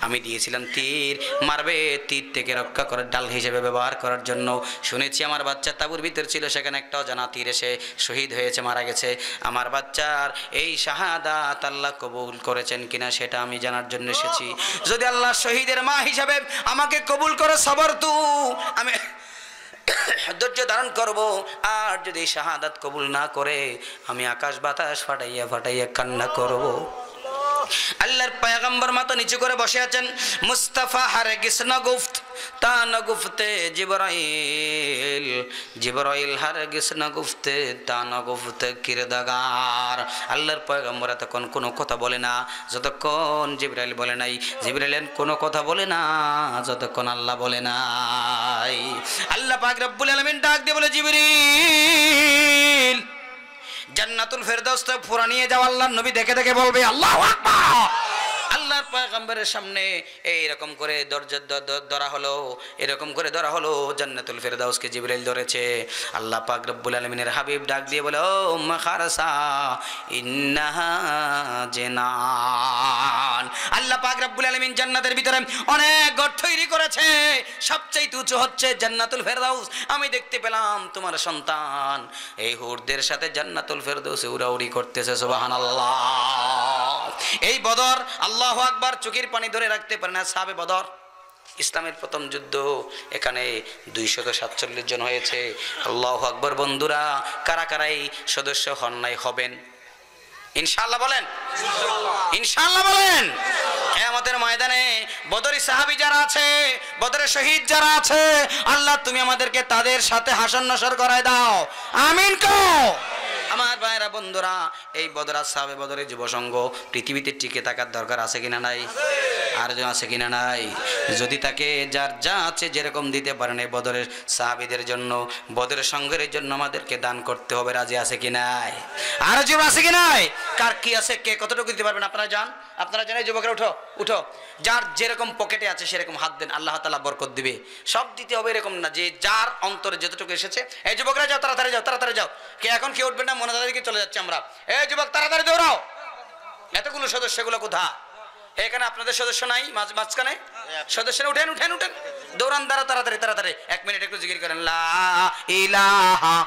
আমি দিয়েছিলাম তীর মারবে, তীর থেকে রক্ষা করার ডাল হিসেবে ব্যবহার করার জন্য। শুনেছি আমার বাচ্চা তাঁবুর ভিতর ছিল, সেখানে একটা অজানা তীর এসে শহীদ হয়েছে, মারা গেছে। আমার বাচ্চার এই শাহাদাত আল্লাহ কবুল করেছেন কিনা সেটা আমি জানার জন্য এসেছি। যদি আল্লাহ শহীদের মা হিসাবে আমাকে কবুল করে সবর তু, আমি ধৈর্য ধারণ করব। আর যদি শাহাদাত কবুল না করে আমি আকাশ বাতাস ফাটাইয়া ফাটাইয়া কান্না করব। আল্লাহর পয়গম্বর মাথা নিচু করে বসে আছেন। মুস্তাফা হারগিস না গুফত তা না গুফতে জিবরাইল, জিবরাইল হারগিস না গুফতে তা না গুফতে কিরদাগার। আল্লাহর পয়গম্বর এতক্ষণ কোনো কথা বলে না যতক্ষণ জিবরাইল বলে নাই, জিবরাইল কোনো কথা বলে না যতক্ষণ আল্লাহ বলে নাই। আল্লাহ পাক রব্বুল আলামিন ডাক দিয়ে বলে, জিবরিল জান্নাতুল ফেরদাউস থেকে ফুরা নিয়ে যাও। আল্লাহর নবী দেখে দেখে বলবে আল্লাহু আকবার। আল্লাহর পয়গম্বরের সামনে এইরকম করে দরজা ধরা হলো, এরকম করে ধরা হলো, জান্নাতুল ফেরদাউসকে জিবরাইল ধরেছে। আল্লাহ পাক রব্বুল আলামিনের হাবিব ডাক দিয়ে বলে, ও উম্মে খারসা ইন্নাহা জান্নাত। আল্লাহ পাক রব্বুল আলামিন জান্নাতের ভিতরে অনেক ঘর তৈরি করেছে, সবচেয়ে উঁচু হচ্ছে জান্নাতুল ফেরদাউস। আমি দেখতে পেলাম তোমার সন্তান এই হুরদের সাথে জান্নাতুল ফেরদাউসে উড়াউড়ি করতেছে। সুবহানাল্লাহ। এই বদর, আল্লাহু আকবার, চোখের পানি ধরে রাখতে পারে না। সাহাবে বদর ইসলামের প্রথম যুদ্ধ, এখানে 247 জন হয়েছে। আল্লাহু আকবার। বন্ধুরা, কারা কারা এই সদস্য হন নাই হবেন ইনশাআল্লাহ বলেন, ইনশাআল্লাহ বলেন। কিয়ামতের ময়দানে বদরি সাহাবী যারা আছে, বদরের শহীদ যারা আছে, আল্লাহ তুমি আমাদেরকে তাদের সাথে হাসর নাসর করায় দাও, আমিন কও। আমার ভাইরা বন্ধুরা, এই বদরা সাহাবে বদরের যুব সংঘ পৃথিবীতে টিকে থাকার দরকার আছে কিনা নাই? আর আছে কিনা নাই? যদি তাকে যার যা আছে যেরকম দিতে পারেন এই বদরের সাহাবীদের জন্য, বদরের সংঘের জন্য আমাদেরকে দান করতে হবে। রাজি আছে কি নাই? আর জীবন আছে কি নাই? কার কি আছে, কে কতটুকু দিতে পারবেন আপনারা যান, আপনারা জানেন। যুবকরা উঠো উঠো, যার যেরকম পকেটে আছে সেরকম হাত দেন, আল্লাহ তাআলা বরকত দিবে। সব দিতে হবে এরকম না যে যার অন্তরে যতটুকু এসেছে। এই যুবকরা যাও, তাড়াতাড়ি যাও, তাড়াতাড়ি যাও। কে এখন কে উঠবেন না, মনে দাঁড়িয়ে চলে যাচ্ছে আমরা। এই যুবক তাড়াতাড়ি দৌড়াও। এতগুলো সদস্যগুলো কোথা? এখানে আপনাদের সদস্য নাই? মাঝখানে সদস্য, উঠেন উঠেন উঠেন, দৌড়ান, দাঁড়া, তাড়াতাড়ি তাড়াতাড়ি। 1 মিনিট একটু জিকির করেন, লা ইলাহা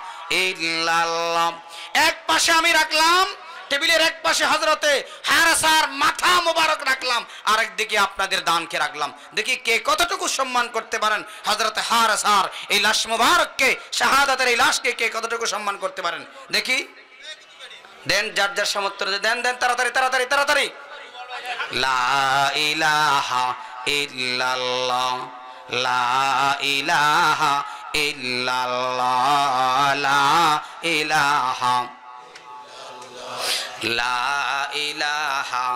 ইল্লাল্লাহ। এক পাশে আমি রাখলাম, টেবিলের এক পাশে হযরতে হারসার মাথা মোবারক রাখলাম, আরেক দিকে আপনাদের দানকে রাখলাম। দেখি কে কতটুকু সম্মান করতে পারেন হযরতে হারসার এই লাশ মোবারককে, শাহাদাতের এই লাশকে কে কতটুকু সম্মান করতে পারেন দেখি। দেন, যার যার সামর্থ্য দেন, দেন, তাড়াতাড়ি তাড়াতাড়ি তাড়াতাড়ি। লা ইলাহা ইল্লাল্লাহ, লা ইলাহা ইল্লাল্লাহ, লা ইলাহা, লা ইলাহা,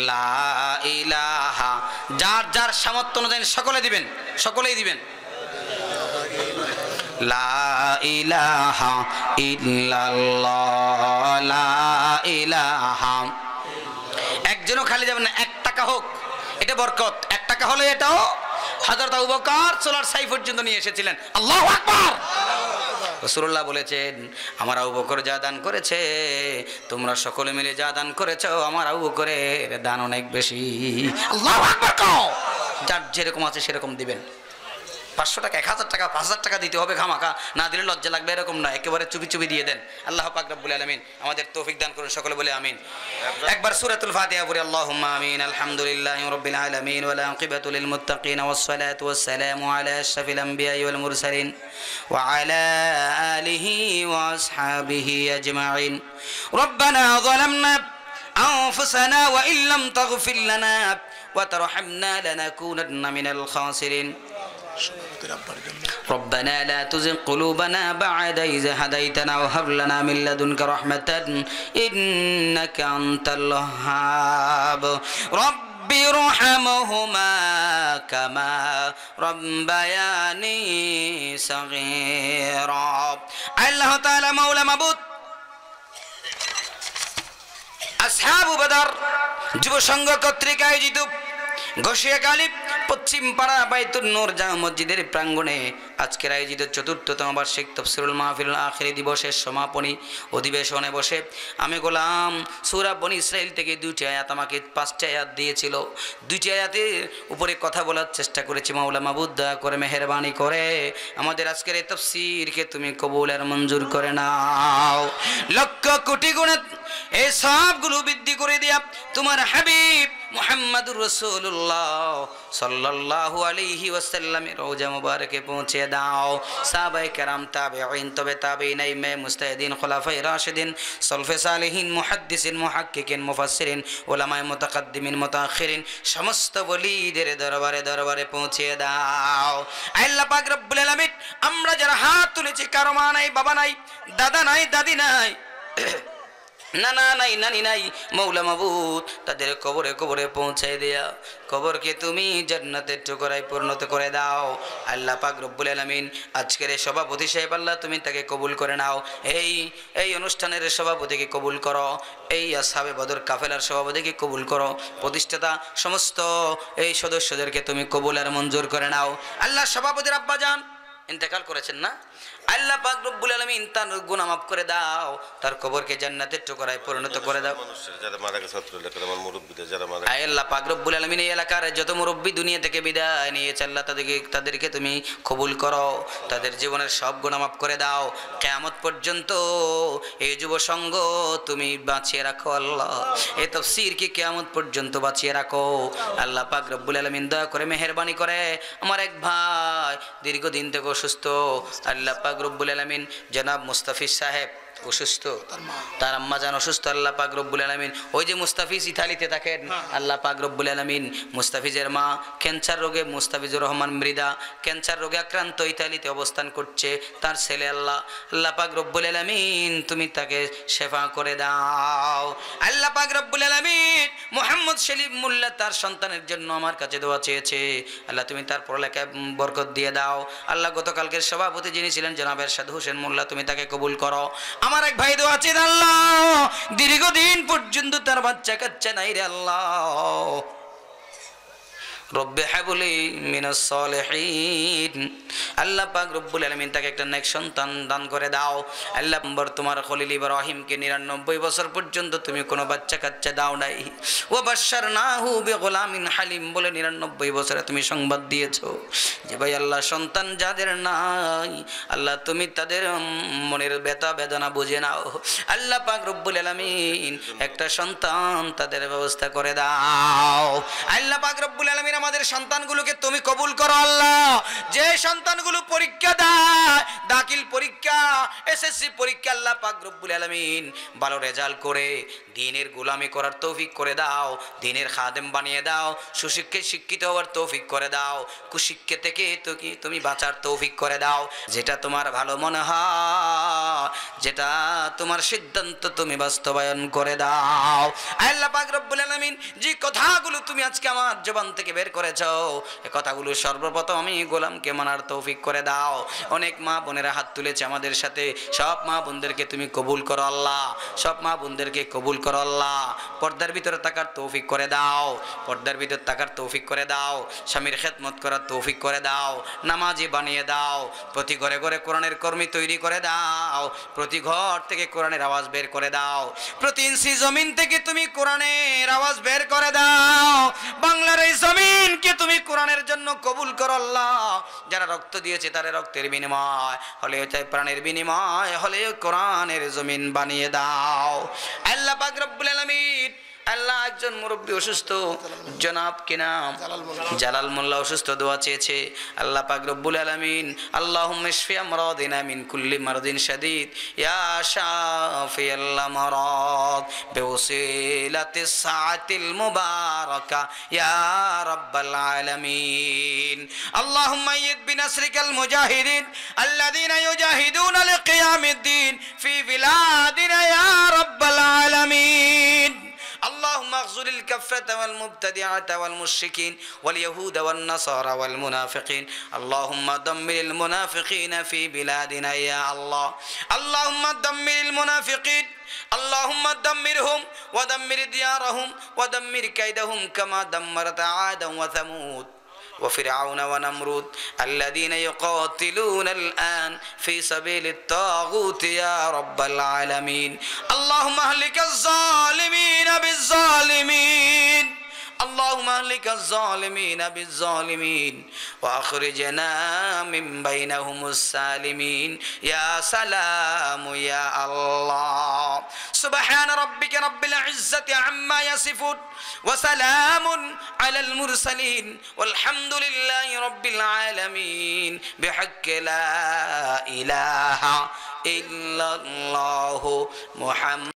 লা ইলাহা। যার যার সামর্থ্য অনুযায়ী সকলে দিবেন, সকলেই দিবেন। লা ইলাহা ইল্লাল্লাহ, লা ইলাহা। একজনও খালি যাবেন না, 1 টাকা হোক, এটা বরকত। 1 টাকা হলে এটাও হযরত আবু বকর সোলার সাই পর্যন্ত নিয়ে এসেছিলেন। আল্লাহু আকবার। রাসূলুল্লাহ বলেছেন, আমার আবু বকর যা দান করেছে, তোমরা সকলে মিলে যা দান করেছো, আমার আবু বকরের দান অনেক বেশি। আল্লাহু আকবার কও। যার যেরকম আছে সেরকম দিবেন। 500 টাকা, 1000 টাকা, 5000 টাকা দিতে হবে খামাখা, না দিলে লজ্জা লাগবে এরকম না, একেবারে চুপি চুপি দিয়ে দেন। আল্লাহ পাক রব্বুল আলামিন আমাদের তৌফিক দান করুন, সকলে বলে আমিন। একবার সূরাতুল ফাতিহা পড়ি, আল্লাহুম্মা আমিন। আলহামদুলিল্লাহি রাব্বিল আলামিন ওয়া আকিবাতু লিল মুত্তাকিন ওয়াস সালাতু ওয়াস সালামু আলা আশরাফিল আমবিয়াই ওয়াল মুরসালিন ওয়া আলা আলিহি ওয়া আসহাবিহি আজমাইন। রব্বানা যালামনা আনফুসানা ওয়া ইল্লাম তাগফির লানা ওয়া তারহামনা লানাকুনান্না মিনাল খাসিরিন। ربنا لا تزغ قلوبنا بعد إذ هديتنا وهب لنا من لدنك رحمة إنك أنت الوهاب رب ارحمهما كما ربياني صغيرا। الله تعالى مولى معبود আসহাবু বদর যুব সংঘ কর্তৃক আয়োজিত ঘোষিয়া গালিব পশ্চিম পাড়া বাইতুন নূর জামে মসজিদের প্রাঙ্গণে আজকের আয়োজিত ৪র্থতম বার্ষিক তাফসীরুল মাহফিল আখিরি দিবসের সমাপনী অধিবেশনে বসে আমি গোলাম সূরা বনী ইসরাইল থেকে 2টি আয়াত, আমাকে 5টি আয়াত দিয়েছিল। 2টি আয়াতের উপরে কথা বলার চেষ্টা করেছি। মাওলা মাবুদ দয়া করে মেহেরবানি করে আমাদের আজকের এই তাফসীরকে তুমি কবুল আর মঞ্জুর করে নাও। লক্ষ কোটি গুণে এই সবগুলো বৃদ্ধি করে দিয়া তোমার হাবিব মুহাম্মদুর রাসূলুল্লাহ সাল্লাল্লাহু আলাইহি ওয়াসাল্লামের রওজা মুবারকে পৌঁছে দাও। সাহাবায়ে কেরাম, তাবেঈন, তবে তাবেঈন, আইম্মায়ে মুজতাহিদিন, খুলাফায়ে রাশিদিন, সালফে সালেহিন, মুহাদ্দিসিন, মুহাক্কিকিন, মুফাসসিরিন, উলামায়ে মুতাকাদ্দিমিন, মুতাআখিরিন, সমস্ত ওলিদের দরবারে দরবারে পৌঁছে দাও। আল্লাহ পাক রব্বুল আলামিন, আমরা যারা হাত তুলেছি, কারো মা নাই, বাবা নাই, দাদা নাই, দাদি নাই, নানা নাই, নানি নাই, মৌলা মাবুদ তাদের কবরে কবরে পৌঁছাই দেয়া কবরকে তুমি জান্নাতের টুকরায় পরিণত করে দাও। আল্লাহ পাক রব্বুল আলামিন, আজকের এই সভাপতি সাহেব আল্লাহ তুমি তাকে কবুল করে নাও। এই অনুষ্ঠানের সভাপতিকে কবুল করো, এই আসহাবে বদর কাফেলার সভাপতিকে কবুল করো, প্রতিষ্ঠাতা সমস্ত এই সদস্যদেরকে তুমি কবুল আর মঞ্জুর করে নাও। আল্লাহ সভাপতির আব্বা যান ইন্তেকাল করেছেন না, আল্লাহ পাক রব্বুল আলামিন তার গুনাহ মাফ করে দাও, তার কবরকে জান্নাতের টুকরায় পরিণত করে দাও। যারা মারা গেছে আমার মুরব্বিদের যারা মারা, আল্লাহ পাক রব্বুল আলামিন এই এলাকার যত মুরব্বি দুনিয়া থেকে বিদায় নিয়েছে আল্লাহ তাদেরকে তুমি কবুল করো, তাদের জীবনের সব গুনাহ মাফ করে দাও। কিয়ামত পর্যন্ত এই যুব সংঘ তুমি বাঁচিয়ে রাখো আল্লাহ, এই তাফসীরকে কিয়ামত পর্যন্ত বাঁচিয়ে রাখো। আল্লাহ পাক রব্বুল আলামিন দয়া করে মেহেরবানি করে আমার এক ভাই দীর্ঘদিন থেকে অসুস্থ, আল্লাহ পাক রব্বুল আলামিন জনাব মুস্তাফিজ সাহেব অসুস্থ, তার আম্মা জান অসুস্থ, আল্লাহ পাক রব্বুল আলামিন ওই যে মুস্তাফিজ ইতালিতে থাকেন, আল্লাহ পাক রব্বুল আলামিন মুস্তাফিজের মা ক্যান্সার রোগে, মুস্তাফিজুর রহমান মৃদা ক্যান্সার রোগে আক্রান্ত, ইতালিতে অবস্থান করছে, তার ছেলে আল্লাহ পাক রব্বুল আলামিন তুমি তাকে শেফা করে দাও। আল্লাহ পাক রব্বুল আলামিন মুহাম্মদ শরীফ মোল্লা তার সন্তানের জন্য আমার কাছে দোয়া চেয়েছে, আল্লাহ তুমি তার পড়ালেখায় বরকত দিয়ে দাও। আল্লাহ গতকালকের সভাপতি যিনি ছিলেন জনাব এরশাদ হোসেন মোল্লা তুমি তাকে কবুল করো। আমার এক ভাই দোয়া চেয়ে আল্লাহ দীর্ঘদিন পর্যন্ত তার বাচ্চা কাচ্চা নাই রে আল্লাহ, রব্বে হাবলি মিনাস সালিহিন, আল্লাহ পাক রব্বুল আলামিন তাকে একটা নেক সন্তান দান করে দাও। আল্লাহ তোমার খলিল ইব্রাহিমকে 99 বছর পর্যন্ত তুমি কোনো বাচ্চা কাচ্চা দাও নাই, ওয়া বাশশারনাহু বিগুলামিন হালিম বলে 99 বছরে তুমি সংবাদ দিয়েছো যে ভাই আল্লাহ সন্তান যাদের নাই আল্লাহ তুমি তাদের মনের ব্যথা বেদনা বুঝে নাও। আল্লাহ পাক রব্বুল আলামিন একটা সন্তান তাদের ব্যবস্থা করে দাও। আল্লাহ পাক রব্বুল আলামিন আমাদের সন্তানগুলোকে তুমি কবুল করো আল্লাহ, যে সন্তানগুলো পরীক্ষা দেয়, দাখিল পরীক্ষা, এসএসসি পরীক্ষা, আল্লাহ পাক রব্বুল আলামিন ভালো রেজাল্ট করে দ্বীনের গোলামি করার তৌফিক করে দাও, দ্বীনের খাদেম বানিয়ে দাও, সুশিক্ষিত শিক্ষিত হওয়ার তৌফিক করে দাও, কুশিক্ষা থেকে তুমি বাঁচার তৌফিক করে দাও। যেটা তোমার ভালো মনে হয়, যেটা তোমার সিদ্ধান্ত তুমি বাস্তবায়ন করে দাও। আল্লাহ পাক রব্বুল আলামিন যে কথাগুলো তুমি আজকে আমার জবান থেকে বের করেছো, এই কথাগুলো সর্বপ্রথম আমি গোলামকে মানার তৌফিক করে দাও। অনেক মা বোনেরা হাত তুলেছে আমাদের সাথে, সব মা বোনদেরকে তুমি কবুল করো আল্লাহ, সব মা বোনদেরকে কবুল করো আল্লাহ। পর্দার ভিতরে থাকার তৌফিক করে দাও, পর্দার ভিতরে থাকার তৌফিক করে দাও, স্বামীর খেদমত করার তৌফিক করে দাও, নামাজি বানিয়ে দাও, প্রতি ঘরে ঘরে কোরআনের কর্মী তৈরি করে দাও, প্রতি ঘর থেকে কোরআনের আওয়াজ বের করে দাও, প্রতি ইঞ্চি জমিন থেকে তুমি কোরআনের আওয়াজ বের করে দাও। বাংলার এই জমিনকে তুমি কোরআনের জন্য কবুল করো আল্লাহ। যারা রক্ত দিয়েছে তারা রক্তের বিনিময় হলেও চাই প্রাণের বিনিময় হলেও কোরআনের জমিন বানিয়ে দাও। আল্লাহ পাক রব্বুল আলামিন আল্লাহ একজন মুরব্বী অসুস্থ, জনাব কি নাম জালাল মোল্লা অসুস্থ, দোয়া চেয়েছে আল্লাহ পাক রব্বুল আলামিন আল্লাহুম্মা ইশফি আমরাদিনা মিন কুল্লি মারদিন শাদীদ ইয়া শাফিয়াল আমরাদ বিওসিলাতিস সাআতিল মুবারাকা ইয়া রাব্বাল আলামিন। আল্লাহুম্মা আইয়িদ বিনাসরিকাল মুজাহিদিন আল্লাযীনা ইউজাহিদুনা লিকিয়ামিদ্দিন ফি বিলাদিনা ইয়া রাব্বাল আলামিন। اللهم اغفر الكفرة والمبتدعة والمشركين واليهود والنصارى والمنافقين. اللهم دمر المنافقين في بلادنا يا الله. اللهم دمر المنافقين، اللهم دمرهم ودمر ديارهم ودمر كيدهم كما دمرت عادا وثمود وفرعون ونمرود الذين يقاتلون الآن في سبيل الطاغوت يا رب العالمين اللهم اهلك الظالمين بالظالمين اللهم اهلك الظالمين بالظالمين واخرجنا من بينهم السالمين يا سلام يا الله سبحان ربك رب العزة عما يصفون وسلام على المرسلين والحمد لله رب العالمين بحق لا إله إلا الله محمد